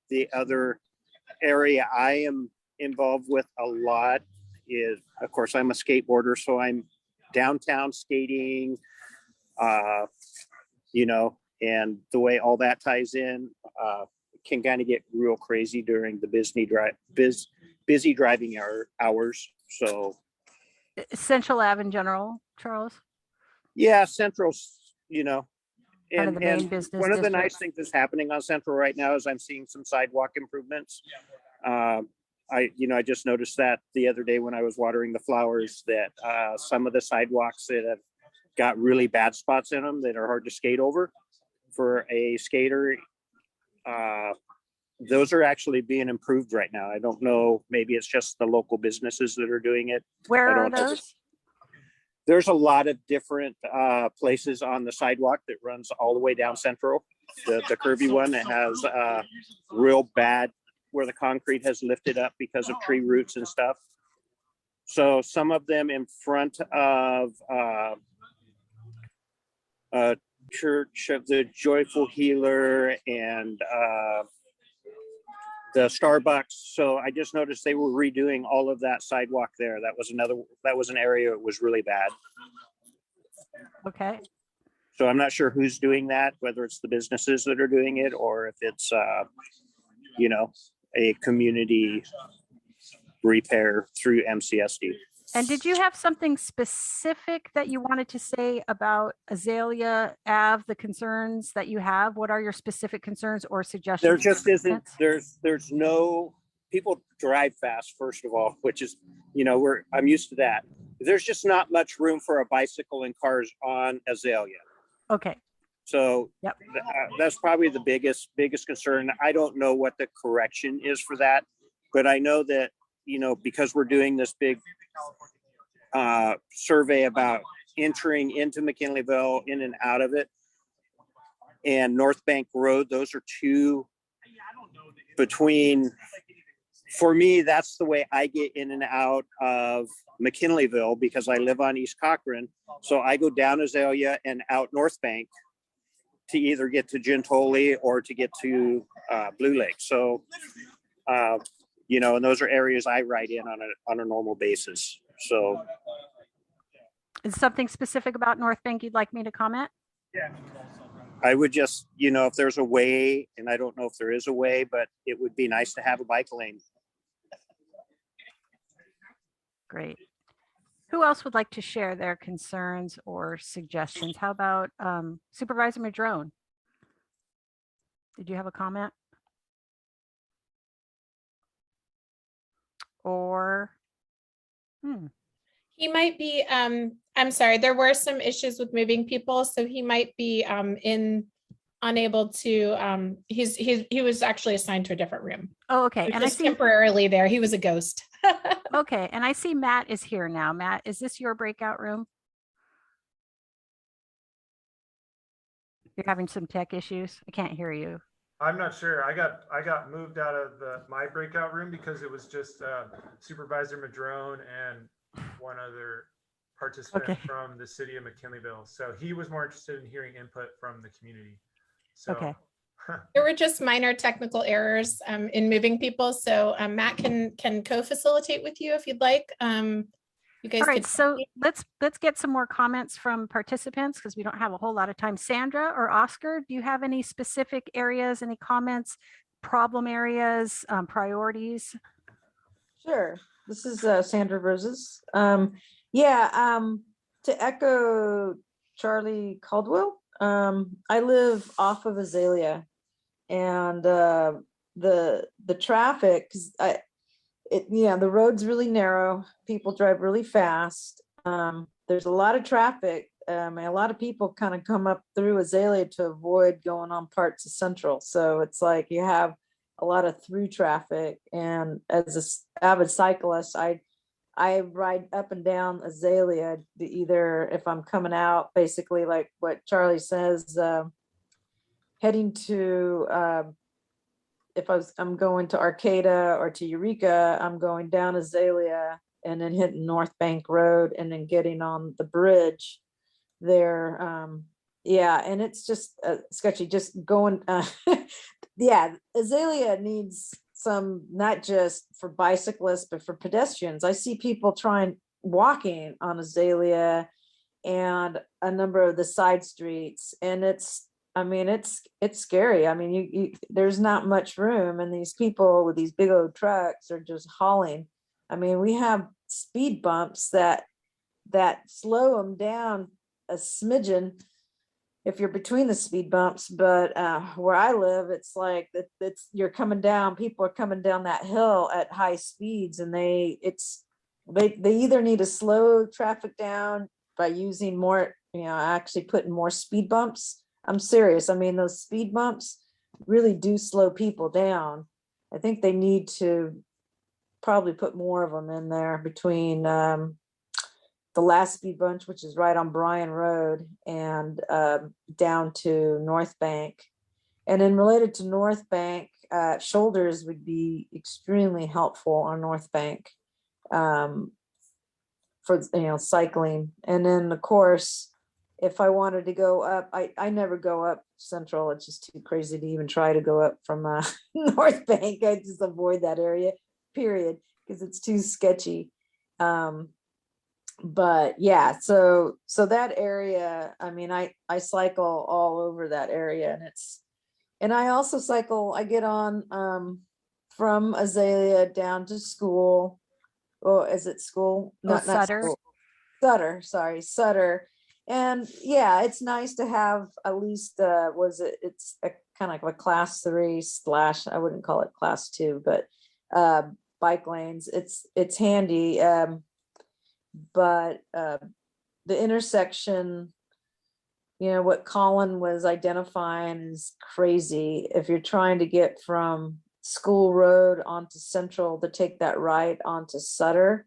the other area I am involved with a lot is, of course, I'm a skateboarder, so I'm downtown skating, And the way all that ties in can kind of get real crazy during the busy driving hours. So Central Ave in general, Charles? yeah, Central's, you know, Kind of and the main and business one of the district. nice things that's happening on Central right now is I'm seeing some sidewalk improvements. I just noticed that the other day when I was watering the flowers, that some of the sidewalks that have got really bad spots in them that are hard to skate over for a skater, those are actually being improved right now. I don't know, maybe it's just the local businesses that are doing it. Where I are don't know. those? There's a lot of different places on the sidewalk that runs all the way down Central. The curvy one that has real bad, where the concrete has lifted up because of tree roots and stuff. So some of them in front of Church of the Joyful Healer and the Starbucks. So I just noticed they were redoing all of that sidewalk there. That was an area that was really bad. Okay. So I'm not sure who's doing that, whether it's the businesses that are doing it or if it's, a community repair through MCSD. And did you have something specific that you wanted to say about Azalea Ave, the concerns that you have? What are your specific concerns or suggestions? There just isn't, there's no, people drive fast, first of all, which is, I'm used to that. There's just not much room for a bicycle and cars on Azalea. Okay. So yep. That's probably the biggest concern. I don't know what the correction is for that, but I know that, because we're doing this big survey about entering into McKinleyville, in and out of it, and North Bank Road, those are two between, for me, that's the way I get in and out of McKinleyville because I live on East Cochran. So I go down Azalea and out North Bank to either get to Gentoli or to get to Blue Lake. So, and those are areas I ride in on a normal basis. So, is something specific about North Bank you'd like me to comment? Yeah. I would just, if there's a way, and I don't know if there is a way, but it would be nice to have a bike lane. Great. Who else would like to share their concerns or suggestions? How about Supervisor Madrone? Did you have a comment? Or, He might be, I'm sorry, there were some issues with moving people, so he might be unable to, he was actually assigned to a different room. Oh, okay. And I see temporarily there, he was a ghost. Okay, and I see Matt is here now. Matt, is this your breakout room? You're having some tech issues. I can't hear you. I'm not sure. I got moved out of my breakout room because it was just Supervisor Madrone and one other participant from the city of McKinleyville. So he was more interested in hearing input from the community. So, okay. There were just minor technical errors in moving people. So Matt can co-facilitate with you if you'd like. You guys. All right, so let's get some more comments from participants because we don't have a whole lot of time. Sandra or Oscar, do you have any specific areas, any comments, problem areas, priorities? Sure. This is Sandra Roses. To echo Charlie Caldwell, I live off of Azalea, and the traffic, the road's really narrow. People drive really fast. There's a lot of traffic. And a lot of people kind of come up through Azalea to avoid going on parts of Central. So it's like you have a lot of through traffic. And as an avid cyclist, I ride up and down Azalea to either, if I'm coming out, basically like what Charlie says, heading to, if I'm going to Arcata or to Eureka, I'm going down Azalea and then hitting North Bank Road and then getting on the bridge there. And it's just sketchy, just going, Azalea needs some, not just for bicyclists, but for pedestrians. I see people walking on Azalea and a number of the side streets, and it's I mean, it's scary. I mean, there's not much room, and these people with these big old trucks are just hauling. I mean, we have speed bumps that slow them down a smidgen if you're between the speed bumps, but where I live, it's like you're coming down, people are coming down that hill at high speeds, and they either need to slow traffic down by using more, actually putting more speed bumps. I'm serious. I mean, those speed bumps really do slow people down. I think they need to probably put more of them in there between the last speed bump, which is right on Bryan Road, and down to North Bank. And then related to North Bank, shoulders would be extremely helpful on North Bank for cycling. And then of course, if I wanted to go up, I never go up Central. It's just too crazy to even try to go up from North Bank. I just avoid that area, period, because it's too sketchy. But yeah, so that area, I mean, I cycle all over that area, and I also cycle, I get on from Azalea down to school. Oh, is it school? Not Sutter. School. Sutter, sorry, Sutter. And yeah, it's nice to have at least it's a kind of a class 3 / I wouldn't call it class 2, but bike lanes. It's handy. But the intersection, what Colin was identifying is crazy. If you're trying to get from School Road onto Central to take that right onto Sutter,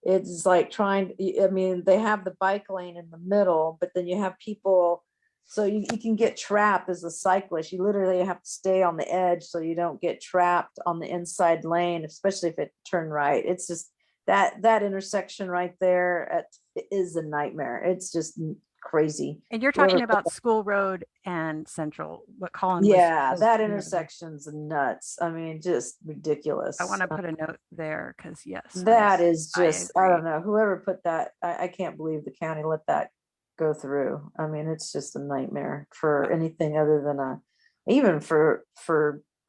it's like they have the bike lane in the middle, but then you have people, so you can get trapped as a cyclist. You literally have to stay on the edge so you don't get trapped on the inside lane, especially if it turn right. It's just that intersection right there is a nightmare. It's just crazy. And you're talking about School Road and Central, what Colin was. Yeah, that intersection's nuts. I mean, just ridiculous. I want to put a note there because yes. That is just, I don't know, whoever put that, I can't believe the county let that go through. I mean, it's just a nightmare for anything other than even for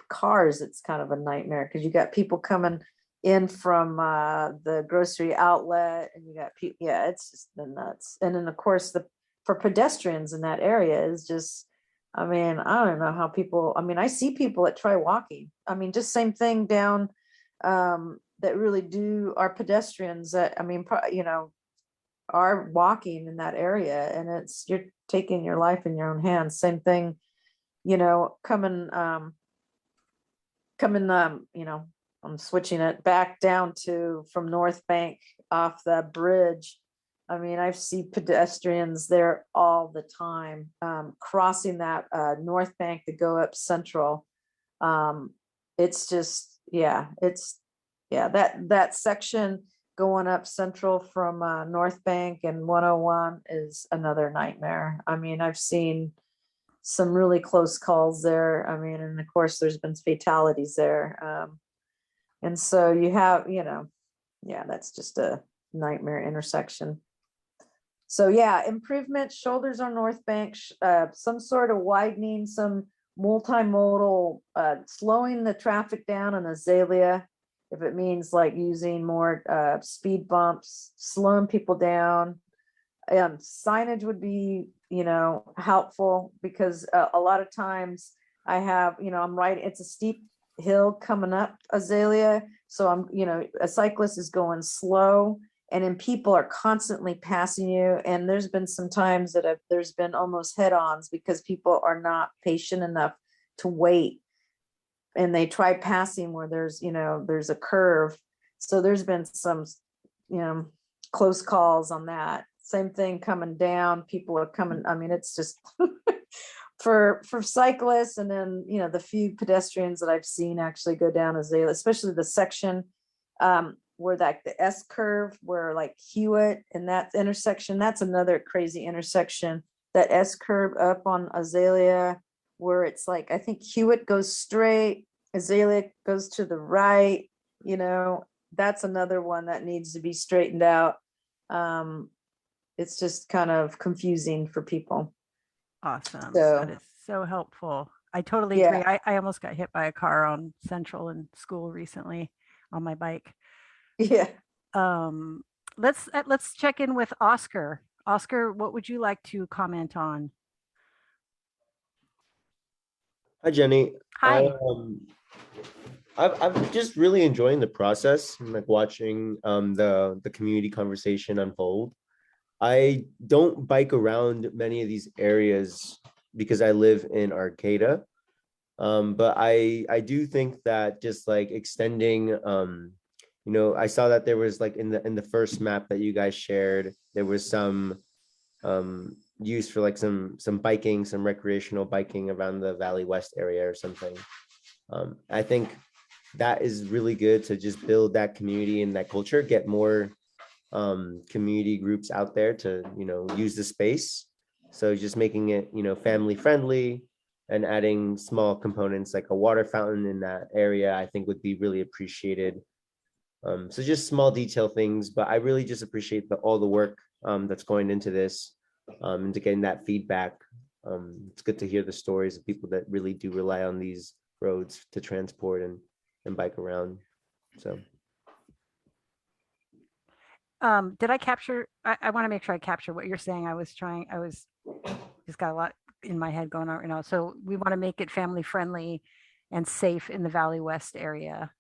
cars, it's kind of a nightmare because you got people coming in from the grocery outlet, and you got people, yeah, it's just the nuts. And then of course for pedestrians in that area is just, I mean, I don't know how people, I mean, I see people that try walking. I mean, just same thing down that really are pedestrians that, I mean, are walking in that area, and you're taking your life in your own hands. Same thing, coming, I'm switching it back down from North Bank off the bridge. I mean, I see pedestrians there all the time, crossing that North Bank to go up Central. It's just, that section going up Central from North Bank and 101 is another nightmare. I mean, I've seen some really close calls there. I mean, and of course there's been fatalities there. And so you have, that's just a nightmare intersection. So yeah, improvement, shoulders on North Bank, some sort of widening, some multimodal, slowing the traffic down on Azalea, if it means like using more speed bumps, slowing people down. Signage would be, helpful because a lot of times I have, it's a steep hill coming up Azalea, so I'm a cyclist is going slow, and then people are constantly passing you, and there's been some times that there's been almost head-ons because people are not patient enough to wait, and they try passing where there's a curve. So there's been some close calls on that. Same thing coming down, people are coming, I mean, it's just for cyclists, and then the few pedestrians that I've seen actually go down Azalea, especially the section where the S curve, where like Hewitt and that intersection, that's another crazy intersection. That S curve up on Azalea, where it's like I think Hewitt goes straight, Azalea goes to the right. That's another one that needs to be straightened out. It's just kind of confusing for people. Awesome. So That is so helpful. I totally agree. yeah, I almost got hit by a car on Central in school recently on my bike. yeah. Um, let's check in with Oscar. Oscar, what would you like to comment on? Hi, Jenny. Hi. I'm just really enjoying the process and like watching the community conversation unfold. I don't bike around many of these areas because I live in Arcata. But I do think that just like extending I saw that there was like in the first map that you guys shared, there was some use for like some biking, some recreational biking around the Valley West area or something. I think that is really good to just build that community and that culture, get more community groups out there to use the space. So just making it family friendly and adding small components like a water fountain in that area, I think would be really appreciated. So just small detail things, but I really just appreciate all the work that's going into this, and to getting that feedback. It's good to hear the stories of people that really do rely on these roads to transport and bike around. So Did I capture? I want to make sure I capture what you're saying. I was just got a lot in my head going on right now. So we want to make it family friendly and safe in the Valley West area.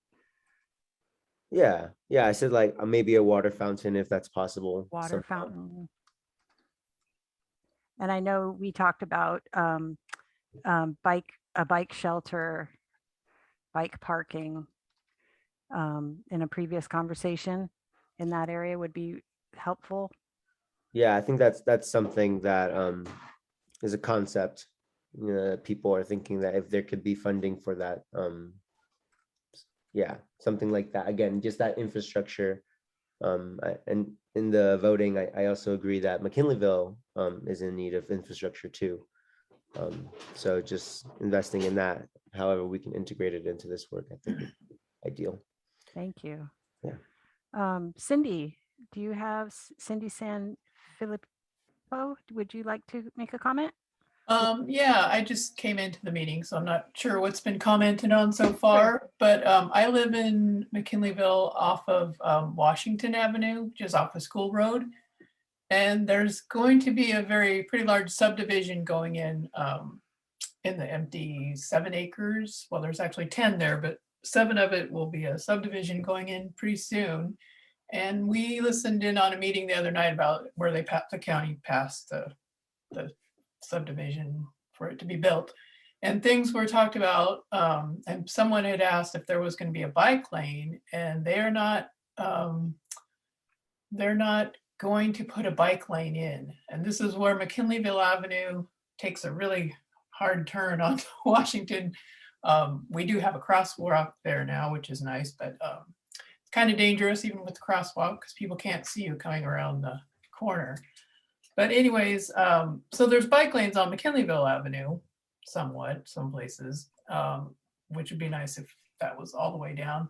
yeah, I said like maybe a water fountain if that's possible. Water fountain. And I know we talked about a bike shelter, bike parking in a previous conversation in that area would be helpful. Yeah, I think that's something that is a concept. People are thinking that if there could be funding for that, yeah, something like that. Again, just that infrastructure. And in the voting, I also agree that McKinleyville is in need of infrastructure too. So just investing in that, however we can integrate it into this work, I think is ideal. Thank you. Yeah. Cindy, do you have Cindy San Filippo? Would you like to make a comment? Yeah, I just came into the meeting, so I'm not sure what's been commented on so far, but I live in McKinleyville off of Washington Avenue, which is off of School Road. And there's going to be a pretty large subdivision going in the empty 7 acres. Well, there's actually 10 there, but 7 of it will be a subdivision going in pretty soon. And we listened in on a meeting the other night about where the county passed the subdivision for it to be built, and things were talked about, and someone had asked if there was going to be a bike lane, and they're not going to put a bike lane in. And this is where McKinleyville Avenue takes a really hard turn onto Washington. We do have a crosswalk there now, which is nice, but it's kind of dangerous even with the crosswalk because people can't see you coming around the corner. But anyways, so there's bike lanes on McKinleyville Avenue, some places, which would be nice if that was all the way down.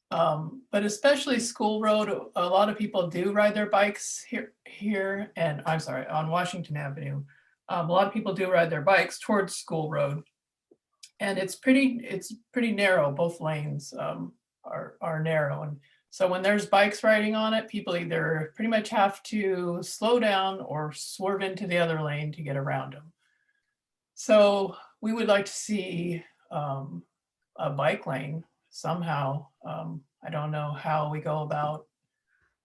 But especially School Road, a lot of people do ride their bikes here, and I'm sorry, on Washington Avenue. A lot of people do ride their bikes towards School Road, and it's pretty narrow. Both lanes are narrow, and so when there's bikes riding on it, people either pretty much have to slow down or swerve into the other lane to get around them. So we would like to see a bike lane somehow. I don't know how we go about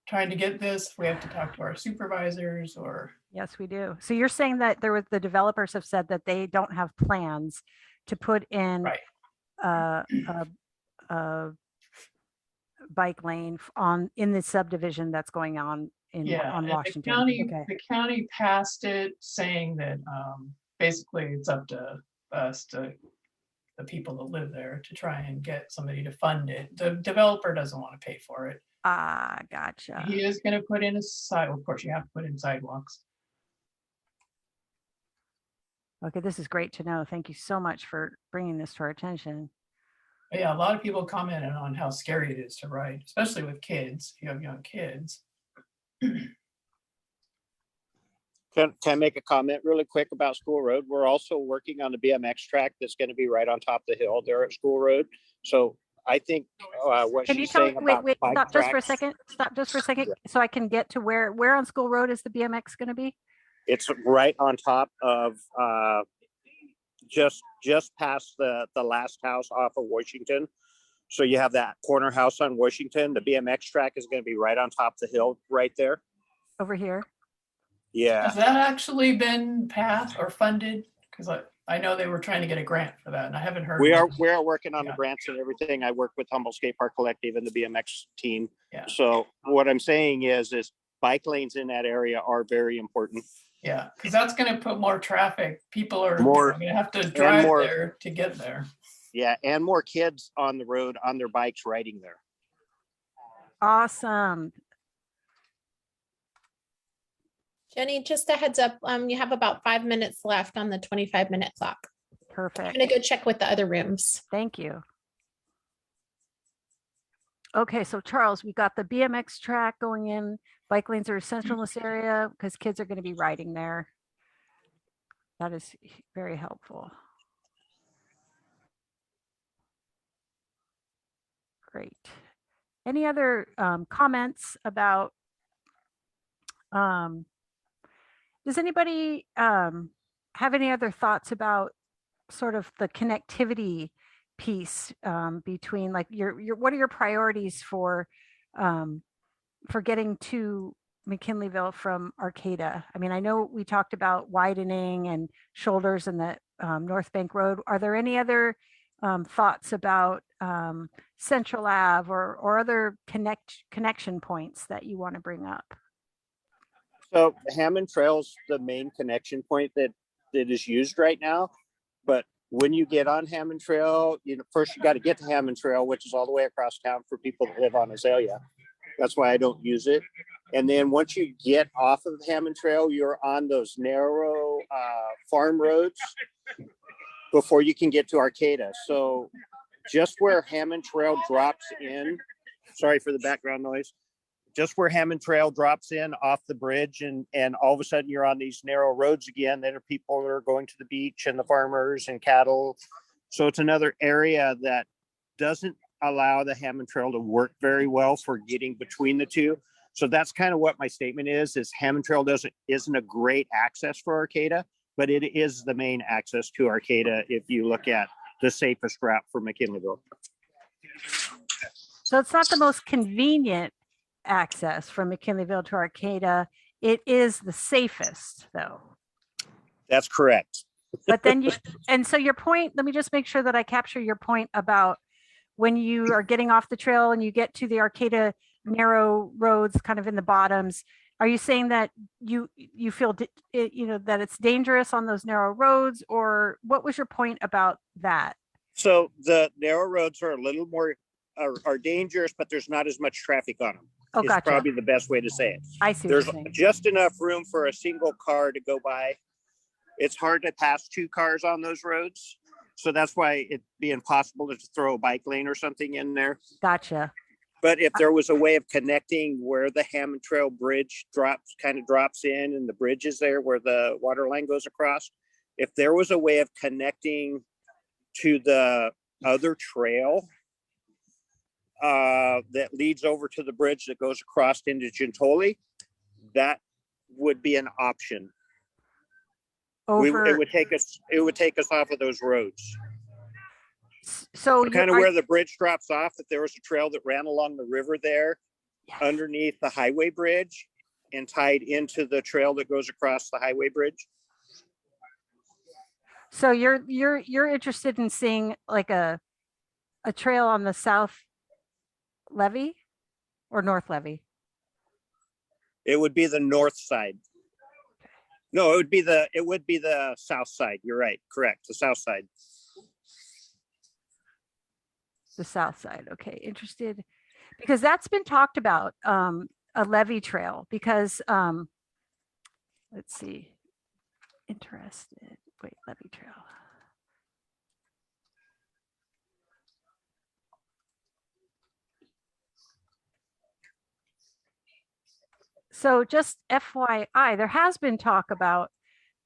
trying to get this. We have to talk to our supervisors or. Yes, we do. So you're saying that the developers have said that they don't have plans to put in a bike lane in the subdivision that's going on on Washington. The county passed it saying that basically it's up to us, to the people that live there, to try and get somebody to fund it. The developer doesn't want to pay for it. Ah, gotcha. He is going to put in of course you have to put in sidewalks. Okay, this is great to know. Thank you so much for bringing this to our attention. Yeah, a lot of people commented on how scary it is to ride, especially with kids, if you have young kids. Can I make a comment really quick about School Road? We're also working on the BMX track that's going to be right on top of the hill there at School Road. So I think what Can you she's tell me, saying about wait, bike stop just for a tracks, second. Stop just for a second so I can get to where on School Road is the BMX going to be? it's right on top of just past the last house off of Washington. So you have that corner house on Washington. The BMX track is going to be right on top of the hill right there. Over here? Yeah. Has that actually been passed or funded? Because I know they were trying to get a grant for that, and I haven't heard. We are much. working on the grants and everything. I work with Humboldt Skate Park Collective and the BMX team. Yeah. So what I'm saying is bike lanes in that area are very important. Yeah, because that's going to put more traffic. People are More- going to have to drive more- there to get there. Yeah, and more kids on the road on their bikes riding there. Awesome. Jenny, just a heads up, you have about 5 minutes left on the 25-minute clock. I'm Perfect. gonna go check with the other rooms. Thank you. Okay, so Charles, we got the BMX track going in. Bike lanes are essential in this area because kids are going to be riding there. That is very helpful. Great. Any other comments about, does anybody have any other thoughts about sort of the connectivity piece between like what are your priorities for getting to McKinleyville from Arcata? I mean, I know we talked about widening and shoulders and the North Bank Road. Are there any other thoughts about Central Ave or other connection points that you want to bring up? So Hammond Trail's the main connection point that is used right now. But when you get on Hammond Trail, first you got to get to Hammond Trail, which is all the way across town for people that live on Azalea. That's why I don't use it. And then once you get off of Hammond Trail, you're on those narrow farm roads before you can get to Arcata. So just where Hammond Trail drops in, sorry for the background noise, just where Hammond Trail drops in off the bridge and all of a sudden you're on these narrow roads again. There are people that are going to the beach and the farmers and cattle. So it's another area that doesn't allow the Hammond Trail to work very well for getting between the two. So that's kind of what my statement is Hammond Trail isn't a great access for Arcata, but it is the main access to Arcata if you look at the safest route for McKinleyville. So it's not the most convenient access from McKinleyville to Arcata. It is the safest though. That's correct. But then and so your point, let me just make sure that I capture your point about when you are getting off the trail and you get to the Arcata narrow roads kind of in the bottoms. Are you saying that you feel, that it's dangerous on those narrow roads, or what was your point about that? So the narrow roads are a little more are dangerous, but there's not as much traffic on them. Oh, it's gotcha. probably the best way to say it. I see. There's just enough room for a single car to go by. It's hard to pass two cars on those roads. So that's why it'd be impossible to throw a bike lane or something in there. Gotcha. But if there was a way of connecting where the Hammond Trail bridge drops in and the bridge is there where the water line goes across, if there was a way of connecting to the other trail that leads over to the bridge that goes across into Gentoli, that would be an option. It would take us off of those roads. So kind of where the bridge drops off, if there was a trail that ran along the river there, yes, underneath the highway bridge and tied into the trail that goes across the highway bridge. So you're interested in seeing like a trail on the south levee or north levee? It would be the north side. No, it would be the south side. You're right. Correct. The south side. The south side. Okay. Interested because that's been talked about, a levee trail, because let's see. Interested. Wait, levee trail. So just FYI, there has been talk about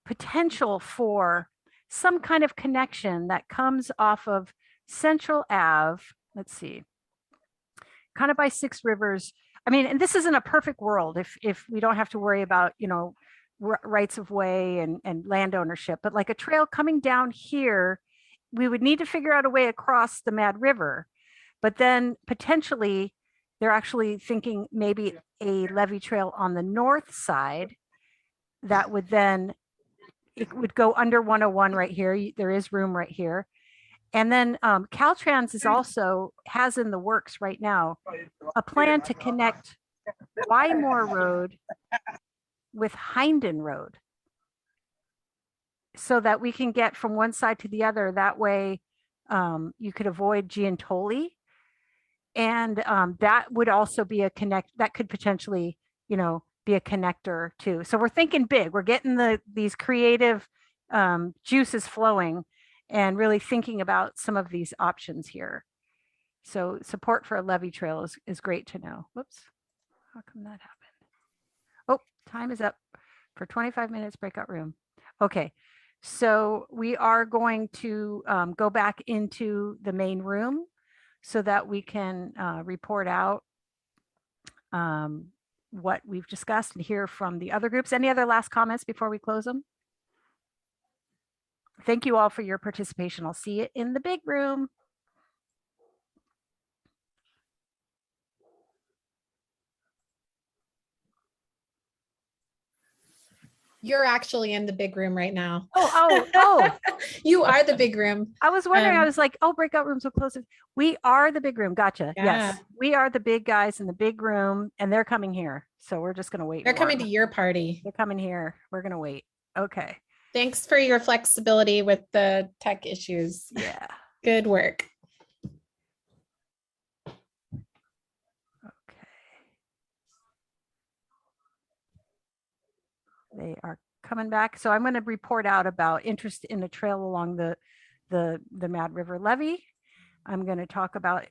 potential for some kind of connection that comes off of Central Ave. Let's see, kind of by Six Rivers. I mean, and this isn't a perfect world if we don't have to worry about, rights of way and land ownership, but like a trail coming down here, we would need to figure out a way across the Mad River. But then potentially they're actually thinking maybe a levee trail on the north side that would then, it would go under 101 right here. There is room right here. And then Caltrans has in the works right now a plan to connect Wymore Road with Hinden Road so that we can get from one side to the other. That way you could avoid Giantoli. And that would also be that could potentially, be a connector too. So we're thinking big. We're getting these creative juices flowing and really thinking about some of these options here. So support for a levee trail is great to know. Whoops, how come that happened? Oh, time is up for 25 minutes breakout room. Okay, so we are going to go back into the main room so that we can report out what we've discussed and hear from the other groups. Any other last comments before we close them? Thank you all for your participation. I'll see you in the big room. You're actually in the big room right now. Oh. You are the big room. I was wondering, I was like, oh, breakout rooms will close. We are the big room. Gotcha. Yeah. Yes. We are the big guys in the big room and they're coming here. So we're just going to wait. They're coming to your party. They're coming here. We're going to wait. Okay. Thanks for your flexibility with the tech issues. Yeah. Good work. They are coming back. So I'm going to report out about interest in the trail along the Mad River levee. I'm going to talk about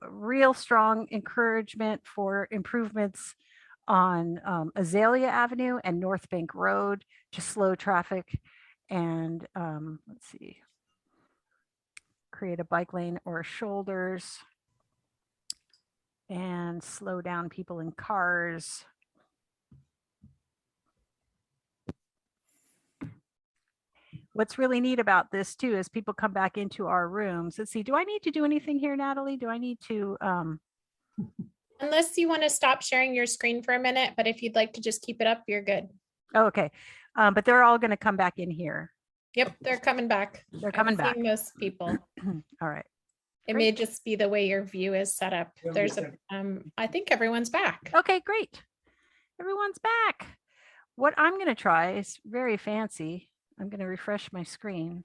real strong encouragement for improvements on Azalea Avenue and North Bank Road to slow traffic and let's see, create a bike lane or shoulders and slow down people in cars. What's really neat about this too is people come back into our rooms. Let's see, do I need to do anything here, Natalie? Do I need to? Unless you want to stop sharing your screen for a minute, but if you'd like to just keep it up, you're good. Oh, okay. But they're all going to come back in here. Yep, they're coming back. They're coming back. Most people. All right. It may just be the way your view is set up. There's I think everyone's back. Okay, great. Everyone's back. What I'm going to try is very fancy. I'm going to refresh my screen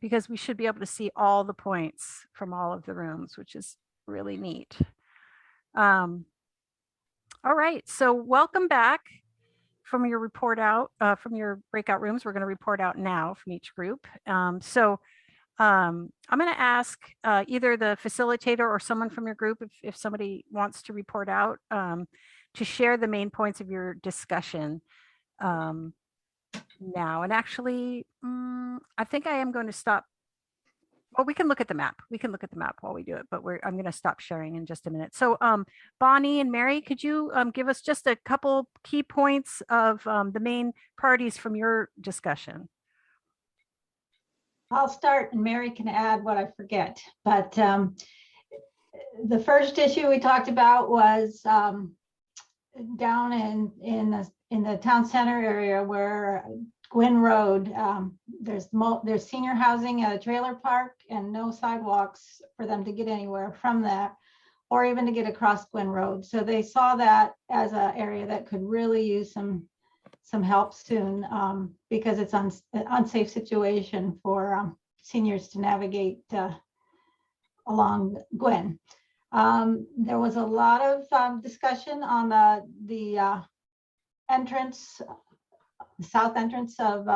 because we should be able to see all the points from all of the rooms, which is really neat. All right, so welcome back from your report out, from your breakout rooms. We're going to report out now from each group. I'm going to ask either the facilitator or someone from your group, if somebody wants to report out, to share the main points of your discussion now. And actually, I think I am going to stop. Well, we can look at the map. We can look at the map while we do it, but I'm going to stop sharing in just a minute. So Bonnie and Mary, could you give us just a couple key points of the main priorities from your discussion? I'll start and Mary can add what I forget. But the first issue we talked about was down in the town center area where Gwynn Road, there's senior housing at a trailer park and no sidewalks for them to get anywhere from that or even to get across Gwynn Road. So they saw that as an area that could really use some help soon because it's an unsafe situation for seniors to navigate along Gwynn. There was a lot of discussion on the entrance, the south entrance of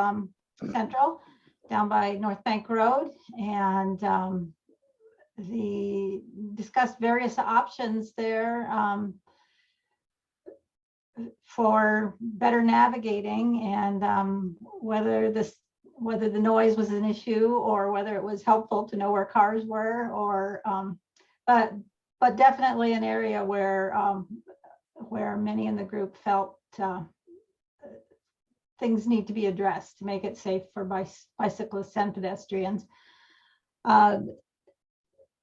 Central down by North Bank Road, and discussed various options there. for better navigating, and whether the noise was an issue or whether it was helpful to know where cars were, or but definitely an area where many in the group felt things need to be addressed to make it safe for bicyclists and pedestrians.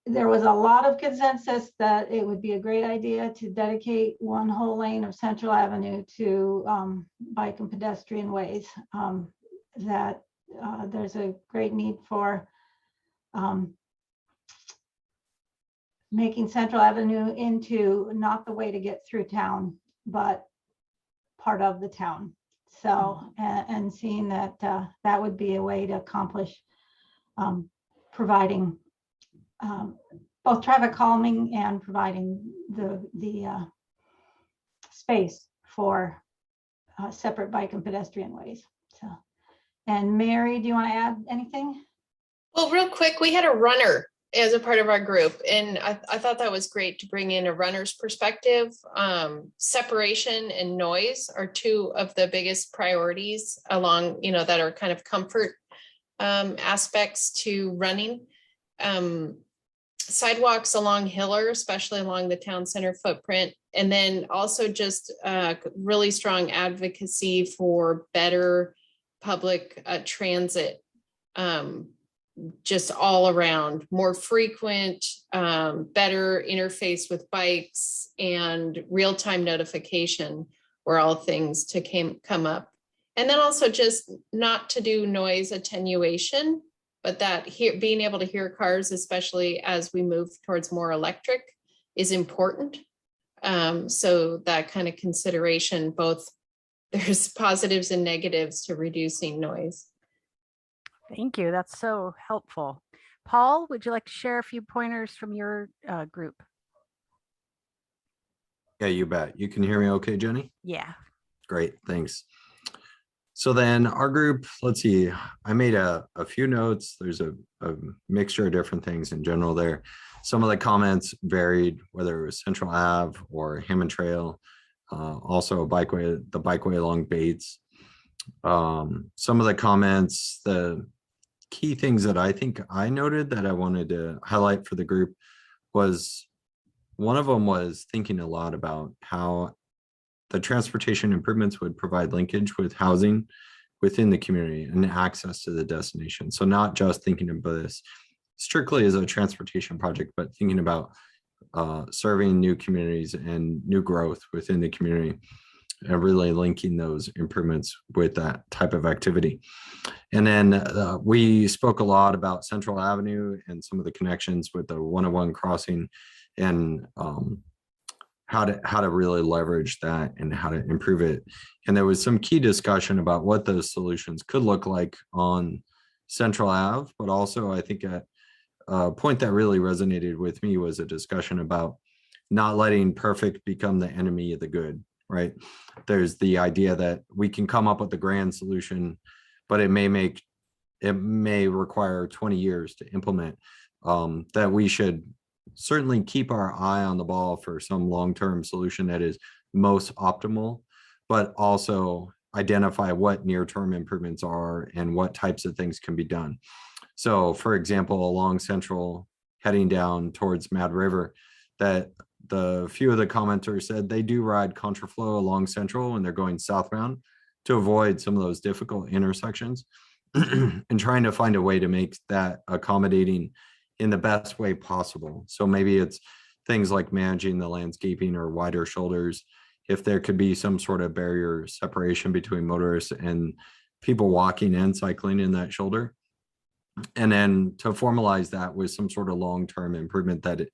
There was a lot of consensus that it would be a great idea to dedicate one whole lane of Central Avenue to bike and pedestrian ways. That there's a great need for making Central Avenue into not the way to get through town, but part of the town. So, and seeing that that would be a way to accomplish providing both traffic calming and providing the space for separate bike and pedestrian ways. So, and Mary, do you want to add anything? Well, real quick, we had a runner as a part of our group, and I thought that was great to bring in a runner's perspective. Separation and noise are two of the biggest priorities along, that are kind of comfort aspects to running. Sidewalks along Hiller, especially along the town center footprint, and then also just really strong advocacy for better public transit, just all around, more frequent, better interface with bikes, and real-time notification were all things to come up. And then also just not to do noise attenuation, but that being able to hear cars, especially as we move towards more electric, is important. So that kind of consideration, both there's positives and negatives to reducing noise. Thank you. That's so helpful. Paul, would you like to share a few pointers from your group? Yeah, you bet. You can hear me okay, Jenny? Yeah. Great, thanks. So then our group, let's see, I made a few notes. There's a mixture of different things in general there. Some of the comments varied, whether it was Central Ave or Hammond Trail, also the bikeway along Bates. Some of the comments, the key things that I think I noted that I wanted to highlight for the group was, one of them was thinking a lot about how the transportation improvements would provide linkage with housing within the community and access to the destination. So not just thinking about this strictly as a transportation project, but thinking about serving new communities and new growth within the community, and really linking those improvements with that type of activity. And then we spoke a lot about Central Avenue and some of the connections with the 101 crossing, and how to really leverage that and how to improve it. And there was some key discussion about what those solutions could look like on Central Ave, but also I think a point that really resonated with me was a discussion about not letting perfect become the enemy of the good, right? There's the idea that we can come up with a grand solution, but it may require 20 years to implement, that we should certainly keep our eye on the ball for some long-term solution that is most optimal, but also identify what near-term improvements are and what types of things can be done. So for example, along Central heading down towards Mad River, that the few of the commenters said they do ride contraflow along Central when they're going southbound to avoid some of those difficult intersections and trying to find a way to make that accommodating in the best way possible. So maybe it's things like managing the landscaping or wider shoulders. If there could be some sort of barrier separation between motorists and people walking and cycling in that shoulder. And then to formalize that with some sort of long-term improvement that it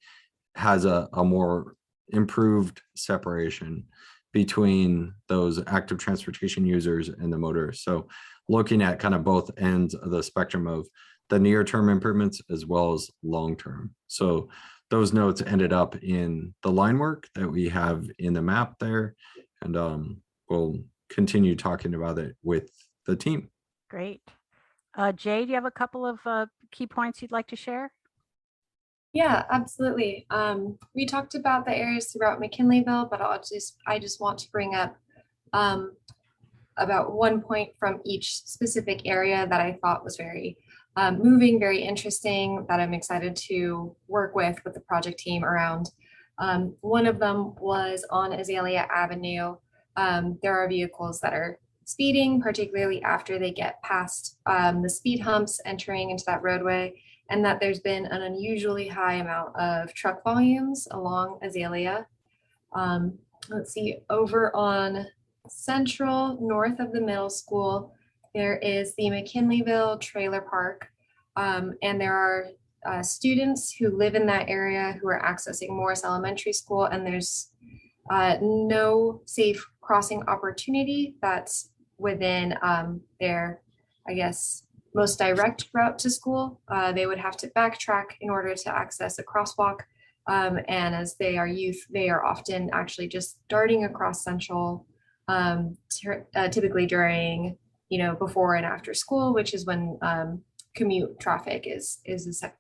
has a more improved separation between those active transportation users and the motorists. So looking at kind of both ends of the spectrum of the near-term improvements as well as long-term. So those notes ended up in the line work that we have in the map there, and we'll continue talking about it with the team. Great. Jay, do you have a couple of key points you'd like to share? Yeah, absolutely. We talked about the areas throughout McKinleyville, but I just want to bring up about 1 point from each specific area that I thought was very moving, very interesting, that I'm excited to work with the project team around. One of them was on Azalea Avenue. There are vehicles that are speeding, particularly after they get past the speed humps entering into that roadway, and that there's been an unusually high amount of truck volumes along Azalea. Let's see, over on Central, north of the middle school, there is the McKinleyville Trailer Park, and there are students who live in that area who are accessing Morris Elementary School, and there's no safe crossing opportunity that's within their, I guess, most direct route to school. They would have to backtrack in order to access a crosswalk. And as they are youth, they are often actually just darting across Central, typically during, before and after school, which is when commute traffic is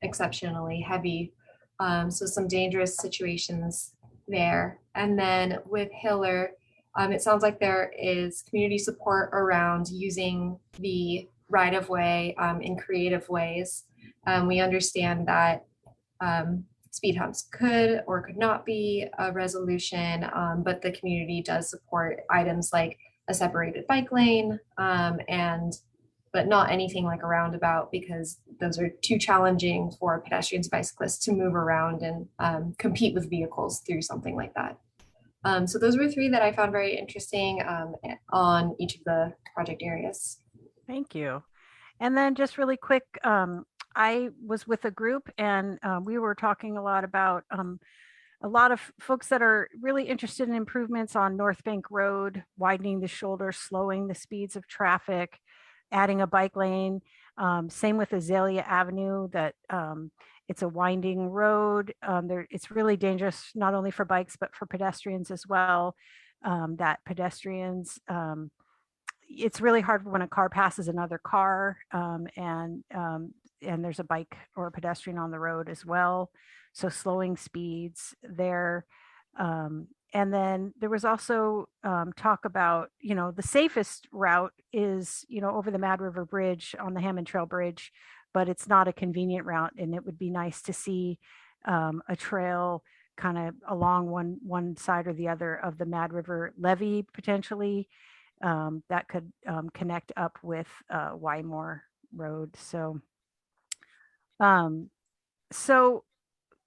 exceptionally heavy. So some dangerous situations there. And then with Hiller, it sounds like there is community support around using the right-of-way in creative ways. We understand that speed humps could or could not be a resolution, but the community does support items like a separated bike lane, but not anything like a roundabout, because those are too challenging for pedestrians, bicyclists to move around and compete with vehicles through something like that. So those were three that I found very interesting on each of the project areas. Thank you. And then just really quick, I was with a group and we were talking a lot about a lot of folks that are really interested in improvements on North Bank Road, widening the shoulder, slowing the speeds of traffic, adding a bike lane. Same with Azalea Avenue, that it's a winding road. It's really dangerous, not only for bikes, but for pedestrians as well. That pedestrians, it's really hard when a car passes another car, and there's a bike or a pedestrian on the road as well. So slowing speeds there. And then there was also talk about, the safest route is, over the Mad River Bridge on the Hammond Trail Bridge, but it's not a convenient route. And it would be nice to see a trail kind of along one side or the other of the Mad River levee potentially, that could connect up with Wymore Road. So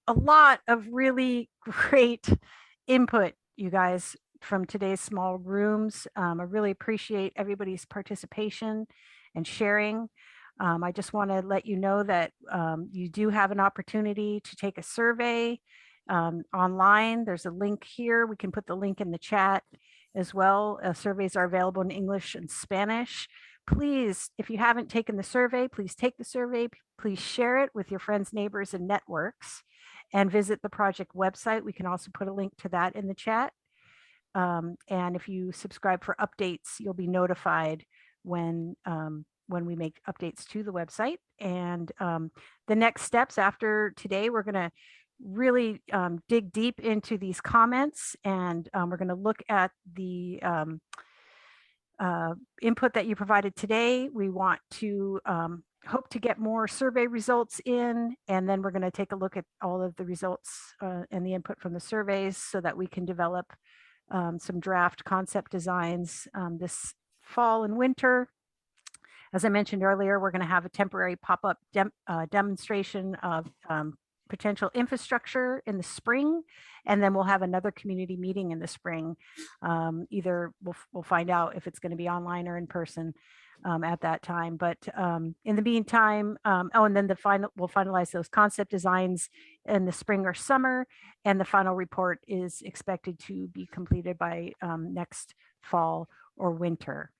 a lot of really great input, you guys, from today's small rooms. I really appreciate everybody's participation and sharing. I just want to let you know that you do have an opportunity to take a survey online. There's a link here. We can put the link in the chat as well. Surveys are available in English and Spanish. Please, if you haven't taken the survey, please take the survey. Please share it with your friends, neighbors, and networks, and visit the project website. We can also put a link to that in the chat. And if you subscribe for updates, you'll be notified when we make updates to the website. And the next steps after today, we're going to really dig deep into these comments, and we're going to look at the input that you provided today. We want to hope to get more survey results in, and then we're going to take a look at all of the results and the input from the surveys so that we can develop some draft concept designs this fall and winter. As I mentioned earlier, we're going to have a temporary pop-up demonstration of potential infrastructure in the spring, and then we'll have another community meeting in the spring. Either we'll find out if it's going to be online or in person at that time. But in the meantime, and then we'll finalize those concept designs in the spring or summer, and the final report is expected to be completed by next fall or winter.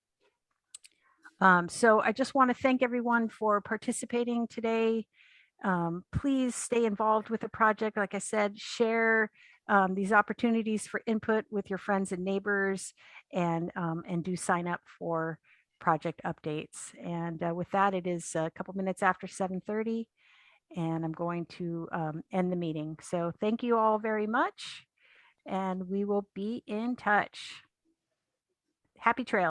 So I just want to thank everyone for participating today. Please stay involved with the project. Like I said, share these opportunities for input with your friends and neighbors, and do sign up for project updates. And with that, it is a couple minutes after 7:30, and I'm going to end the meeting. So thank you all very much, and we will be in touch. Happy trails.